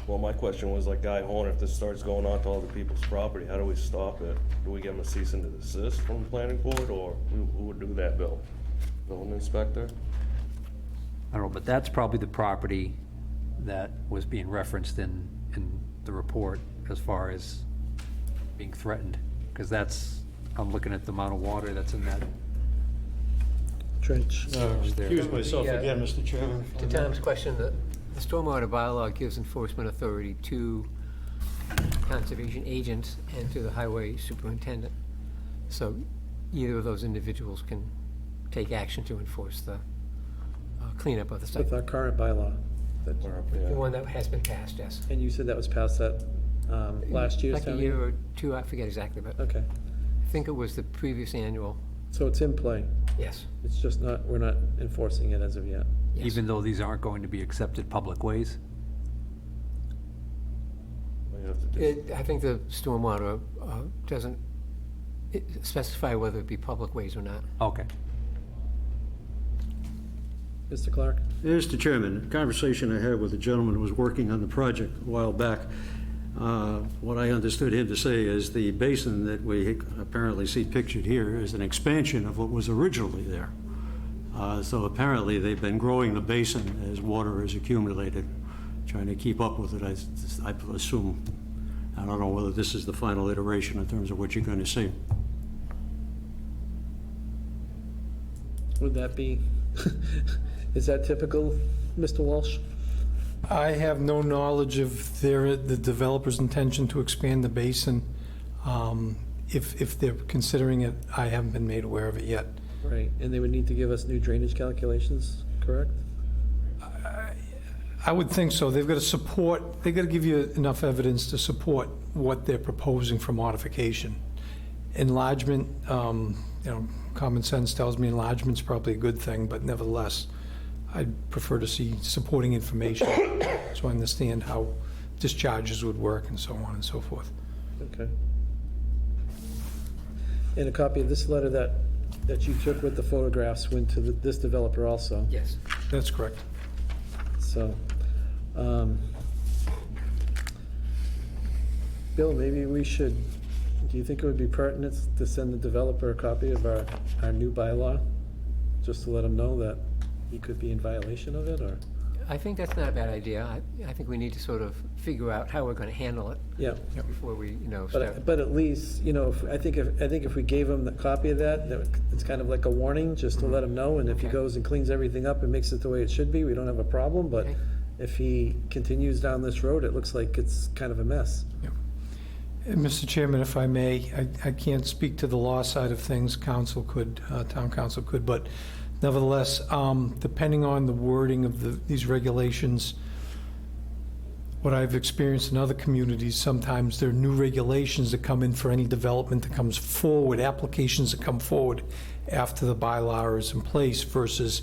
Well, my question was like Guy Horn, if this starts going on to other people's property, how do we stop it? Do we give them a cease and desist from the planning board, or who would do that, Bill? Building inspector?
I don't know, but that's probably the property that was being referenced in the report as far as being threatened, because that's, I'm looking at the amount of water that's in that.
trench.
Excuse myself
Yeah.
again, Mr. Chairman.
To Tom's question, the stormwater bylaw gives enforcement authority to conservation agents and to the highway superintendent. So either of those individuals can take action to enforce the cleanup of the site.
With our current bylaw. that-
The one that has been passed, yes.
And you said that was past that last year's
Like a
town
year
meeting?
or two, I forget exactly, but
Okay,
I think it was the previous annual,
so it's in play.
yes.
It's just not, we're not enforcing it as of yet.
Yes.
Even though these aren't going to be accepted public ways?
We have to do-
I think the stormwater doesn't specify whether it be public ways or not.
Okay.
Mr. Clark?
Mr. Chairman, a conversation I had with a gentleman who was working on the project a while back, what I understood him to say is the basin that we apparently see pictured here is an expansion of what was originally there. So apparently they've been growing the basin as water is accumulated, trying to keep up with it, I assume. I don't know whether this is the final iteration in terms of what you're going to see.
Would that be, is that typical, Mr. Walsh?
I have no knowledge of the developer's intention to expand the basin. If they're considering it, I haven't been made aware of it yet.
Right, and they would need to give us new drainage calculations, correct?
I would think so. They've got to support, they've got to give you enough evidence to support what they're proposing for modification. Enlargement, common sense tells me enlargement's probably a good thing, but nevertheless, I'd prefer to see supporting information so I understand how discharges would work and so on and so forth.
Okay. And a copy of this letter that you took with the photographs went to this developer also,
Yes.
That's correct.
so. Bill, maybe we should, do you think it would be pertinent to send the developer a copy of our new bylaw? Just to let him know that he could be in violation of it, or?
I think that's not a bad idea. I think we need to sort of figure out how we're going to handle it
Yeah,
before we, start.
but at least, I think if we gave him the copy of that, it's kind of like a warning, just to let him know, and if he
Okay.
goes and cleans everything up and makes it the way it should be, we don't have a problem, but
Okay.
if he continues down this road, it looks like it's kind of a mess.
And Mr. Chairman, if I may, I can't speak to the law side of things, council could, town council could, but nevertheless, depending on the wording of these regulations, what I've experienced in other communities, sometimes there are new regulations that come in for any development that comes forward, applications that come forward after the bylaw is in place versus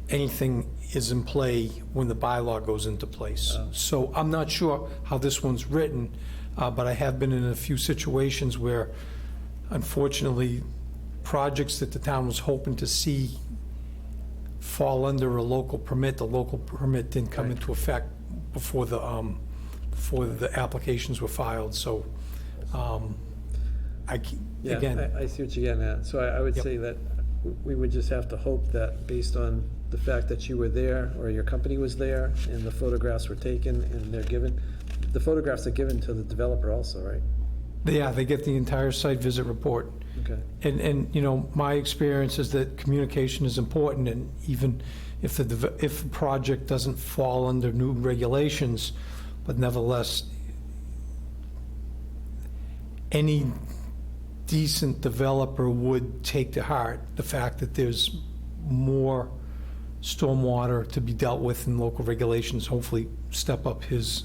anything is in play when the bylaw goes into place. So I'm not sure how this one's written, but I have been in a few situations where, unfortunately, projects that the town was hoping to see fall under a local permit, the local permit didn't come into effect before the applications were filed, so,
Yeah,
again,
I see what you're getting at. So I would
Yep.
say that we would just have to hope that based on the fact that you were there, or your company was there, and the photographs were taken, and they're given, the photographs are given to the developer also, right?
yeah, they get the entire site visit report.
Okay,
And my experience is that communication is important, and even if the project doesn't fall under new regulations, but nevertheless, any decent developer would take to heart the fact that there's more stormwater to be dealt with in local regulations, hopefully step up his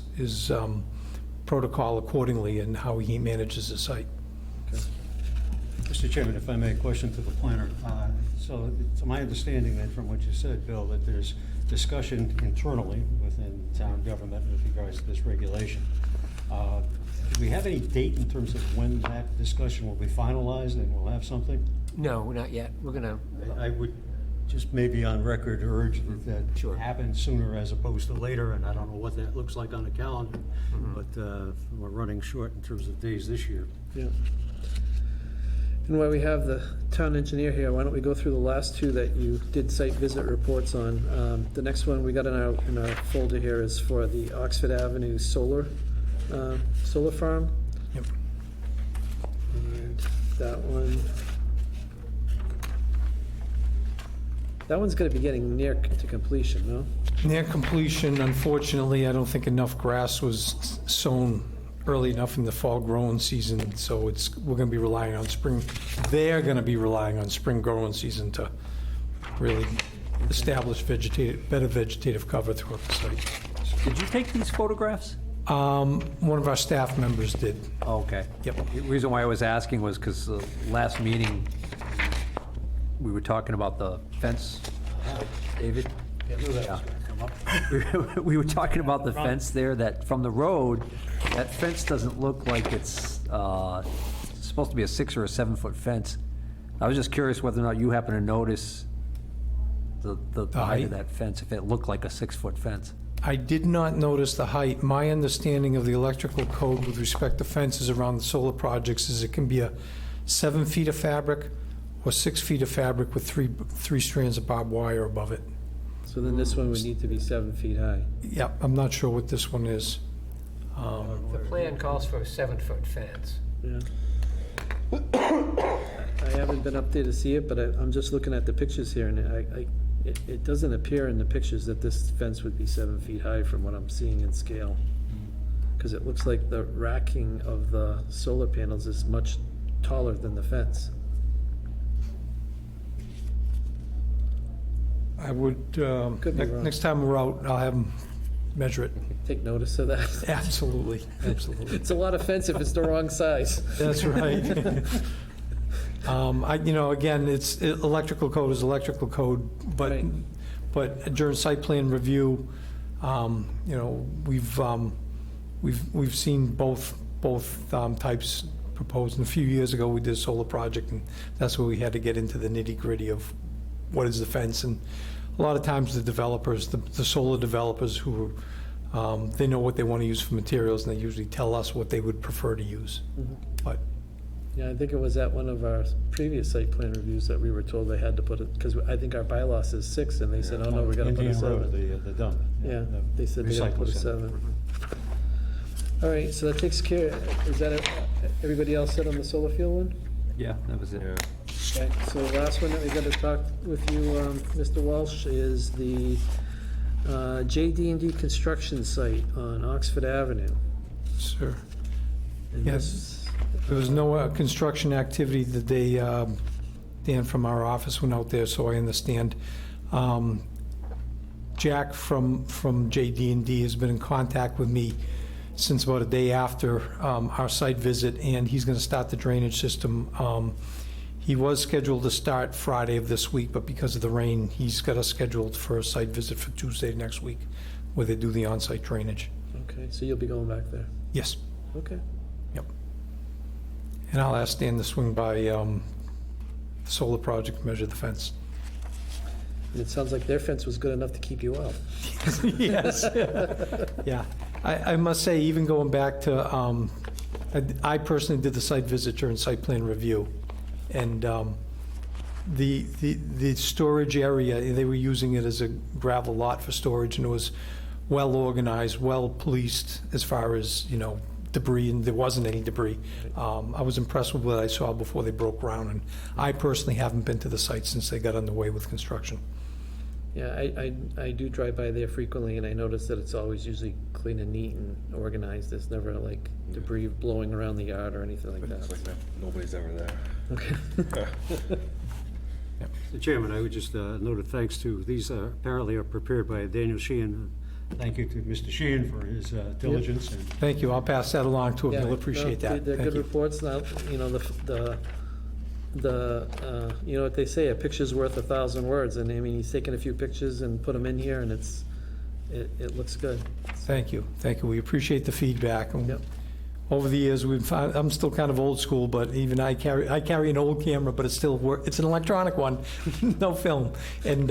protocol accordingly in how he manages the site.
Mr. Chairman, if I may, a question to the planner. So it's my understanding then from what you said, Bill, that there's discussion internally within town government with regards to this regulation. Do we have any date in terms of when that discussion will be finalized and we'll have something?
No, not yet. We're going to,
I would just maybe on record urge that
Sure.
that happen sooner as opposed to later, and I don't know what that looks like on the calendar, but we're running short in terms of days this year.
yeah. And while we have the town engineer here, why don't we go through the last two that you did site visit reports on? The next one we got in our folder here is for the Oxford Avenue solar farm.
Yep.
And that one's gonna be getting near to completion, no?
Near completion, unfortunately, I don't think enough grass was sown early enough in the fall growing season, so we're gonna be relying on spring, they're gonna be relying on spring growing season to really establish better vegetative cover throughout the site.
Did you take these photographs?
One of our staff members did.
Okay.
Yep.
The reason why I was asking was because the last meeting, we were talking about the fence, David? Yeah. We were talking about the fence there, that from the road, that fence doesn't look like it's supposed to be a 6 or a 7 foot fence. I was just curious whether or not you happen to notice the height of that fence, if it looked like a 6 foot fence.
I did not notice the height. My understanding of the electrical code with respect to fences around the solar projects is it can be a 7 feet of fabric or 6 feet of fabric with three strands of barbed wire above it.
So then this one would need to be 7 feet high.
Yep, I'm not sure what this one is.
The plan calls for a 7-foot fence.
Yeah. I haven't been up there to see it, but I'm just looking at the pictures here, and it doesn't appear in the pictures that this fence would be 7 feet high from what I'm seeing in scale. Because it looks like the racking of the solar panels is much taller than the fence.
I would,
Could be wrong.
next time we're out, I'll have them measure it.
Take notice of that.
Absolutely, absolutely.
It's a lot of fence if it's the wrong size.
That's right. Again, electrical code is electrical code, but,
Right.
but during site plan review, we've seen both types proposed. And a few years ago, we did a solar project, and that's where we had to get into the nitty-gritty of what is the fence. And a lot of times the developers, the solar developers who, they know what they want to use for materials, and they usually tell us what they would prefer to use. But
Yeah, I think it was at one of our previous site plan reviews that we were told they had to put it, because I think our bylaw says 6, and they said, oh no, we gotta put a
Indian Road,
7.
the dump.
Yeah,
the
they said they gotta put a
recycle center.
7. All right, so that takes care, is that everybody else set on the solar field one?
Yeah, that was it.
Okay, so the last one that we gotta talk with you, Mr. Walsh, is the JD&D construction site on Oxford Avenue.
Sir,
And
Yes.
this-
there was no construction activity the day Dan from our office went out there, so I understand. Jack from JD&D has been in contact with me since about a day after our site visit, and he's going to start the drainage system. He was scheduled to start Friday of this week, but because of the rain, he's got us scheduled for a site visit for Tuesday next week, where they do the on-site drainage.
Okay, so you'll be going back there?
Yes.
Okay.
Yep. And I'll ask Dan to swing by the solar project, measure the fence.
And it sounds like their fence was good enough to keep you out.
Yes. Yeah. I must say, even going back to, I personally did the site visit during site plan review. And the storage area, they were using it as a gravel lot for storage, and it was well organized, well policed as far as, debris, and there wasn't any debris. I was impressed with what I saw before they broke ground, and I personally haven't been to the site since they got underway with construction.
Yeah, I do drive by there frequently, and I notice that it's always usually clean and neat and organized. There's never like debris blowing around the yard or anything like
It's
that.
like nobody's ever there.
Okay.
Mr. Chairman, I would just note a thanks to, these apparently are prepared by Daniel Sheehan. Thank you to Mr. Sheehan for his diligence. And
Thank you. I'll pass that along to him.
Yeah,
He'll appreciate
no,
that.
They're
Thank
good
you.
reports. Now, you know what they say, a picture's worth 1,000 words, and I mean, he's taken a few pictures and put them in here, and it looks good.
Thank you. Thank you. We appreciate the feedback. And
Yep.
over the years, I'm still kind of old school, but even I carry an old camera, but it's an electronic one, no film. And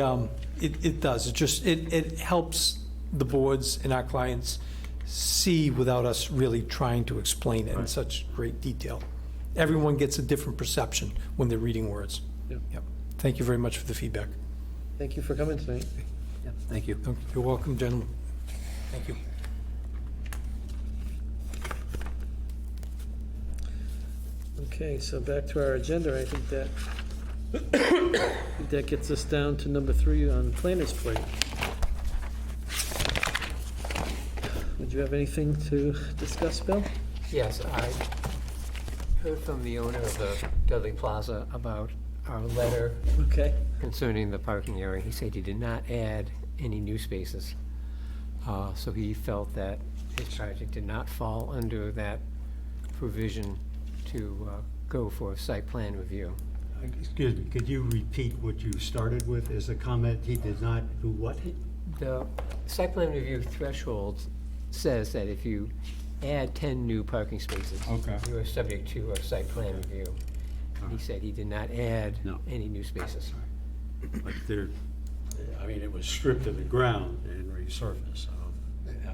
it does. It helps the boards and our clients see without us really trying to explain it in such great detail. Everyone gets a different perception when they're reading words.
Yep.
Yep. Thank you very much for the feedback.
Thank you for coming tonight.
Yeah, thank you.
You're welcome, gentlemen. Thank you.
Okay, so back to our agenda. I think that gets us down to number 3 on planner's plate. Did you have anything to discuss, Bill?
Yes, I heard from the owner of the Dudley Plaza about our letter
Okay.
concerning the parking area. He said he did not add any new spaces. So he felt that his project did not fall under that provision to go for a site plan review.
Excuse me, could you repeat what you started with? Is the comment he did not do what?
The site plan review threshold says that if you add 10 new parking spaces,
Okay.
you are subject to a site plan review. He said he did not add
No.
any new spaces.
But there, I mean, it was stripped to the ground and resurfaced, so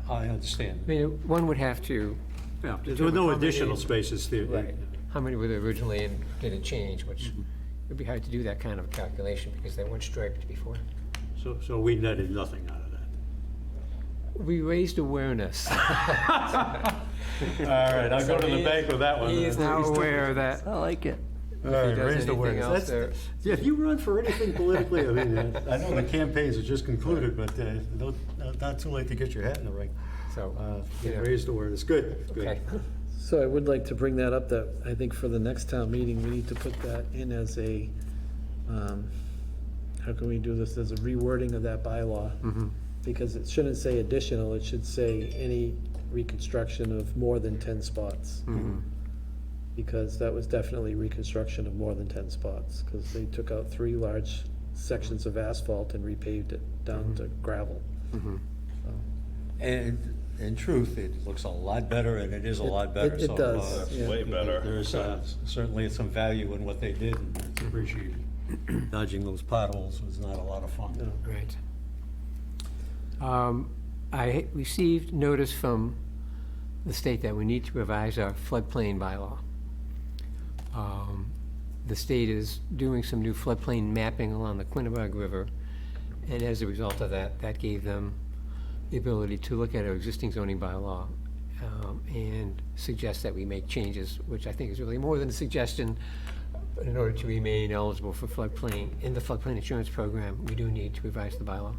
I understand.
I mean, one would have to,
Yeah, there were no additional spaces there.
right, how many were there originally and did it change, which would be hard to do that kind of calculation because they weren't striped before.
So we netted nothing out of that.
We raised awareness.
All right, I'll go to the bank with that one.
He is now aware that
I like it.
All
if he
right,
does
raised
anything
awareness.
else
That's- Yeah, if you run for anything politically, I mean, I know the campaigns are just concluded, but not too late to get your hat in the ring.
So,
Yeah,
you know.
Raised awareness, good, good.
Okay.
So I would like to bring that up, that I think for the next town meeting, we need to put that in as a, how can we do this, as a rewording of that bylaw? Because it shouldn't say additional, it should say any reconstruction of more than 10 spots. Because that was definitely reconstruction of more than 10 spots, because they took out 3 large sections of asphalt and repaved it down to gravel.
And in truth, it looks a lot better, and it is a lot better.
It
so,
does,
That's
yeah.
way better.
There's certainly some value in what they did, and it's appreciated. Dodging those potholes was not a lot of fun.
No.
Right. I received notice from the state that we need to revise our floodplain bylaw. The state is doing some new floodplain mapping along the Quinnebog River, and as a result of that, that gave them the ability to look at our existing zoning bylaw and suggest that we make changes, which I think is really more than a suggestion. In order to remain eligible for floodplain, in the floodplain insurance program, we do need to revise the bylaw.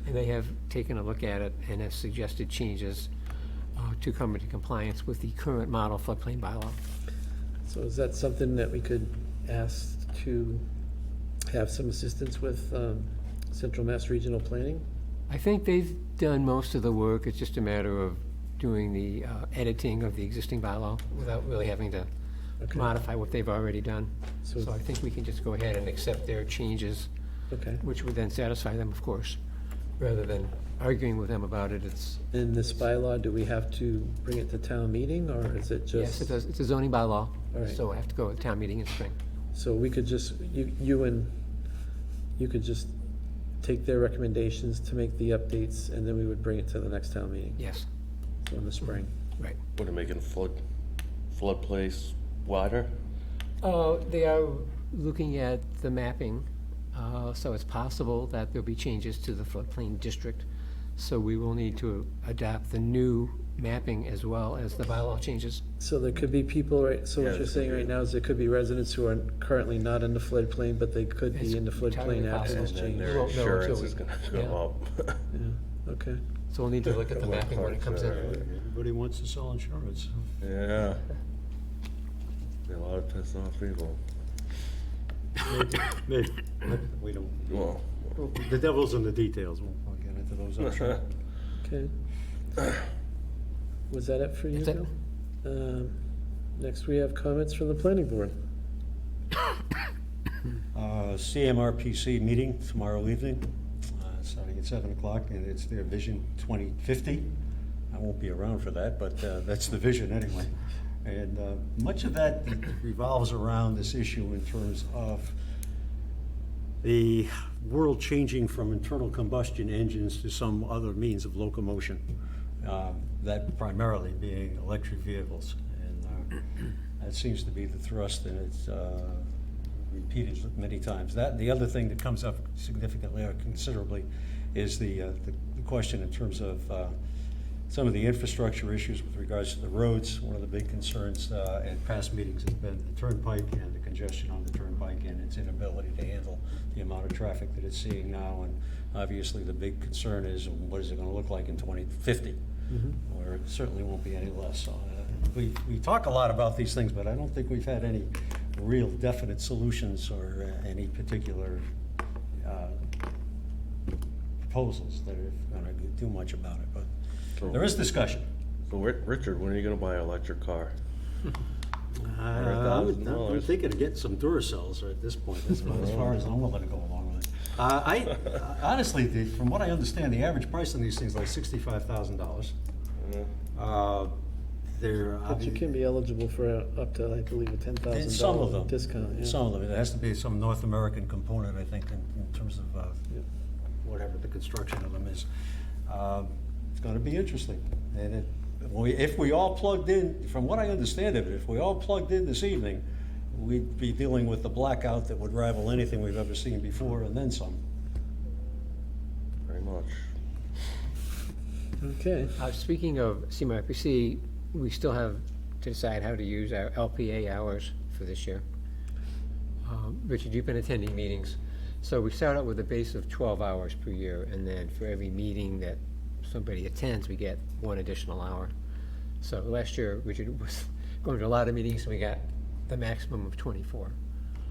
And they have taken a look at it and have suggested changes to come into compliance with the current model floodplain bylaw.
So is that something that we could ask to have some assistance with Central Mass Regional Planning?
I think they've done most of the work. It's just a matter of doing the editing of the existing bylaw without really having to
Okay.
modify what they've already done.
So-
So I think we can just go ahead and accept their changes,
Okay.
which would then satisfy them, of course, rather than arguing with them about it. It's,
In this bylaw, do we have to bring it to town meeting, or is it just?
yes, it does. It's a zoning bylaw,
All right.
so I have to go to town meeting in spring.
So we could just, you could just take their recommendations to make the updates, and then we would bring it to the next town meeting,
Yes,
so in the spring.
right.
What, are making flood place wider?
They are looking at the mapping, so it's possible that there'll be changes to the floodplain district. So we will need to adapt the new mapping as well as the bylaw changes.
So there could be people, right, so
Yeah,
what you're
this
saying
could be-
right now is there could be residents who are currently not in the floodplain, but they could
It's
be in the
entirely
floodplain after
possible.
this
And then
change.
their
won't know until
insurance
we-
is gonna
yeah.
go up.
Yeah, okay.
So we'll need to look at the mapping when it comes in.
Everybody wants to sell insurance.
Yeah. Be a lot of pissed off people.
Maybe, we don't,
Well,
the devil's in the details, we'll get into those, I'm sure.
Okay. Was that it for you,
That's it.
Bill? Next, we have comments from the planning board.
CMRPC meeting tomorrow evening, starting at 7 o'clock, and it's their Vision 2050. I won't be around for that, but that's the vision anyway. And much of that revolves around this issue in terms of the world changing from internal combustion engines to some other means of locomotion, that primarily being electric vehicles. And that seems to be the thrust, and it's repeated many times. That, and the other thing that comes up significantly or considerably is the question in terms of some of the infrastructure issues with regards to the roads. One of the big concerns at past meetings has been the turnpike and the congestion on the turnpike and its inability to handle the amount of traffic that it's seeing now. And obviously the big concern is, what is it gonna look like in 2050? Where it certainly won't be any less. So we talk a lot about these things, but I don't think we've had any real definite solutions or any particular proposals that are gonna do much about it. But there is discussion.
So Richard, when are you gonna buy an electric car?
I'm
$1,000.
thinking of getting some Duracells at this point, that's about as far as I'm willing to go along with it. I, honestly, from what I understand, the average price on these things is like $65,000.
Yeah.
They're.
But you can be eligible for up to, I believe, a $10,000
Some of them.
discount. Yeah.
Some of them. It has to be some North American component, I think, in terms of whatever the construction of them is. It's gonna be interesting. And if we all plugged in, from what I understand of it, if we all plugged in this evening, we'd be dealing with the blackout that would rival anything we've ever seen before, and then some.
Very much.
Okay.
Speaking of CMRPC, we still have to decide how to use our LPA hours for this year. Richard, you've been attending meetings. So we start out with a base of 12 hours per year, and then for every meeting that somebody attends, we get 1 additional hour. So last year, Richard was going to a lot of meetings, and we got the maximum of 24.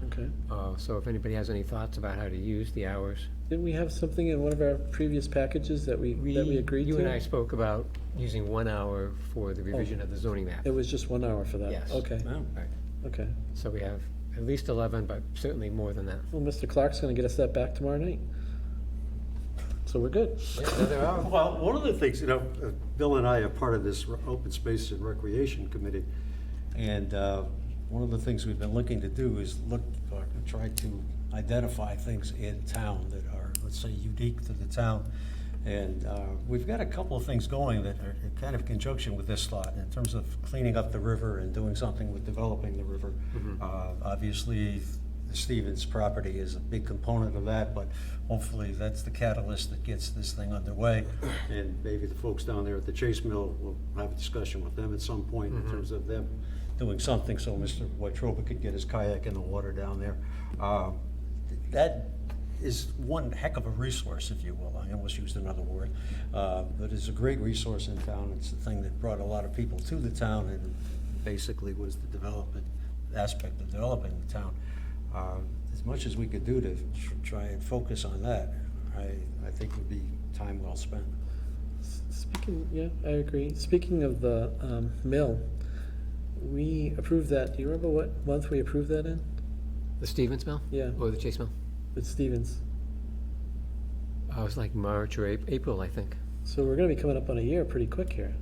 Okay.
So if anybody has any thoughts about how to use the hours.
Didn't we have something in one of our previous packages that we agreed to?
You and I spoke about using 1 hour for the revision of the zoning map.
It was just 1 hour for that?
Yes.
Okay,
Right.
okay.
So we have at least 11, but certainly more than that.
Well, Mr. Clark's gonna get us that back tomorrow night. So we're good.
Well, one of the things, Bill and I are part of this Open Space and Recreation Committee, and one of the things we've been looking to do is try to identify things in town that are, let's say, unique to the town. And we've got a couple of things going that are in kind of conjunction with this thought in terms of cleaning up the river and doing something with developing the river. Obviously, the Stevens property is a big component of that, but hopefully that's the catalyst that gets this thing underway. And maybe the folks down there at the Chase Mill, will have a discussion with them at some point in terms of them doing something so Mr. Wetruba could get his kayak in the water down there. That is one heck of a resource, if you will. I almost used another word. But it's a great resource in town. It's the thing that brought a lot of people to the town and basically was the development aspect of developing the town. As much as we could do to try and focus on that, I think would be time well spent.
Speaking, yeah, I agree. Speaking of the mill, we approved that. Do you remember what month we approved that in?
The Stevens mill?
Yeah.
Or the Chase mill?
With Stevens.
It was like March or April, I think.
So we're gonna be coming up on a year pretty quick here.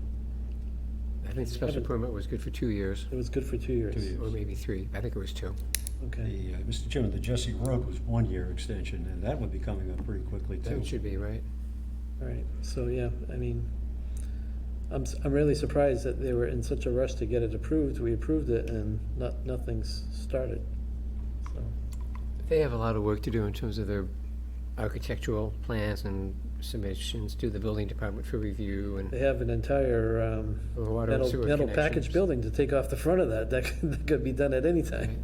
I think the special permit was good for 2 years,
It was good for 2 years.
2 years.
or maybe 3. I think it was 2.
Okay.
Mr. Chairman, the Jesse Road was 1-year extension, and that would be coming up pretty quickly too.
That should be, right?
All right. So, yeah, I mean, I'm really surprised that they were in such a rush to get it approved. We approved it and nothing's started. So,
They have a lot of work to do in terms of their architectural plans and submissions to the building department for review and
they have an entire
water and sewer
metal package
connections.
building to take off the front of that. That could be done at any time.
Right.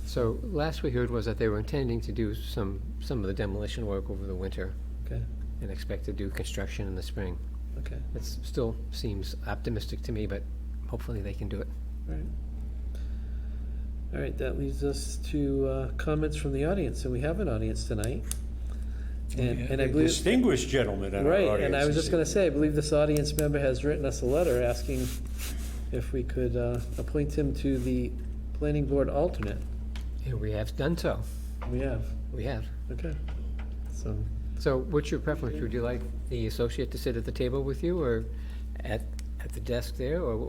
So last we heard was that they were intending to do some of the demolition work over the winter
Okay,
and expect to do construction in the spring.
okay,
It still seems optimistic to me, but hopefully they can do it.
all right. All right, that leads us to comments from the audience, and we have an audience tonight. And I
A
believe,
distinguished gentleman in our
right,
audience.
and I was
this
just gonna
evening.
say, I believe this audience member has written us a letter asking if we could appoint him to the planning board alternate.
And we have done so.
We have,
We have.
okay.
So what's your preference? Would you like the associate to sit at the table with you or at the desk there, or what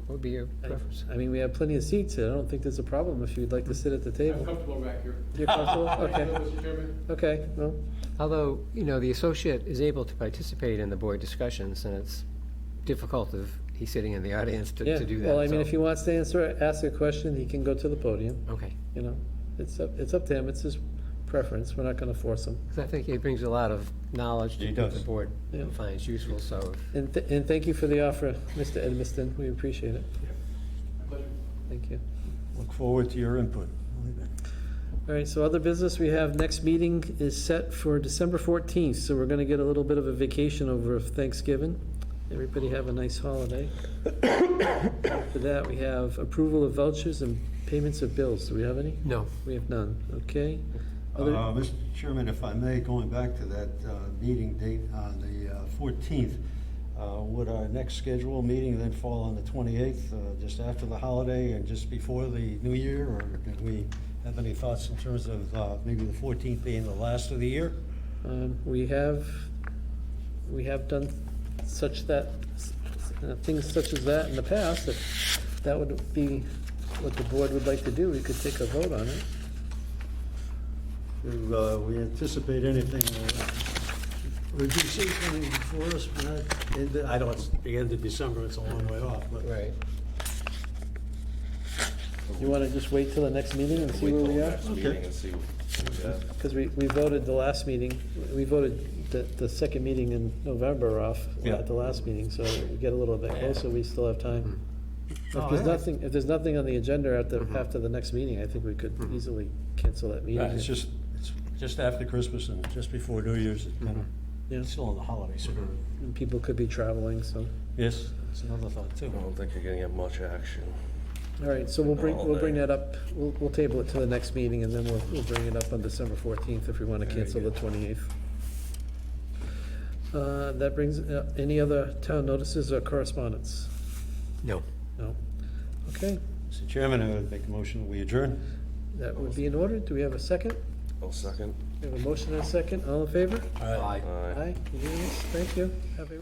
would be your preference?
I mean, we have plenty of seats here. I don't think there's a problem if you'd like to sit at the table.
comfortable back here.
You're comfortable? Okay,
Mr. Chairman.
okay, well,
Although, the associate is able to participate in the board discussions, and it's difficult if he's sitting in the audience to
yeah,
do that.
well, I mean,
so-
if he wants to ask a question, he can go to the podium,
Okay.
It's up to him, it's his preference, we're not gonna force him.
Because I think he brings a lot of knowledge
He
to what
does.
the board
Yeah.
finds useful, so.
And thank you for the offer, Mr. Edmiston, we appreciate it.
Pleasure.
Thank you.
Look forward to your input.
All right, so other business we have, next meeting is set for December 14th, so we're gonna get a little bit of a vacation over Thanksgiving. Everybody have a nice holiday. After that, we have approval of vouchers and payments of bills. Do we have any?
No.
We have none, okay. Other,
Mr. Chairman, if I may, going back to that meeting date on the 14th, Would our next scheduled meeting then fall on the 28th, just after the holiday and just before the new year? Or did we have any thoughts in terms of maybe the 14th being the last of the year?
We have done things such as that in the past. If that would be what the board would like to do, we could take a vote on it.
Do we anticipate anything reducing coming before us? I know it's the end of December, it's a long way off, but.
Right.
You wanna just wait till the next meeting and see
Wait
where
till
we
the
are?
next meeting and see what we got.
Because we voted the last meeting, we voted the second meeting in November off
Yeah.
at the last meeting, so we get a little bit closer, we still have time.
Oh,
If there's
yeah.
if there's nothing on the agenda after the next meeting, I think we could easily cancel that meeting.
It's just after Christmas and just before New Year's, it's kind
Yeah.
of still in the holiday spirit.
And people could be traveling, so.
Yes, that's another thought too.
I don't think you're gonna get much action.
All right, so we'll bring
Holiday.
that up, we'll table it to the next meeting, and then we'll bring it up on December 14th if we want to
Very
cancel the
good.
28th. That brings, any other town notices or correspondence?
No.
No? Okay,
Mr. Chairman, I would make a motion that we adjourn.
that would be in order. Do we have a second?
I'll second.
We have a motion and a second. All in favor?
Aye.
Aye.
Aye, unanimous. Thank you. Have a.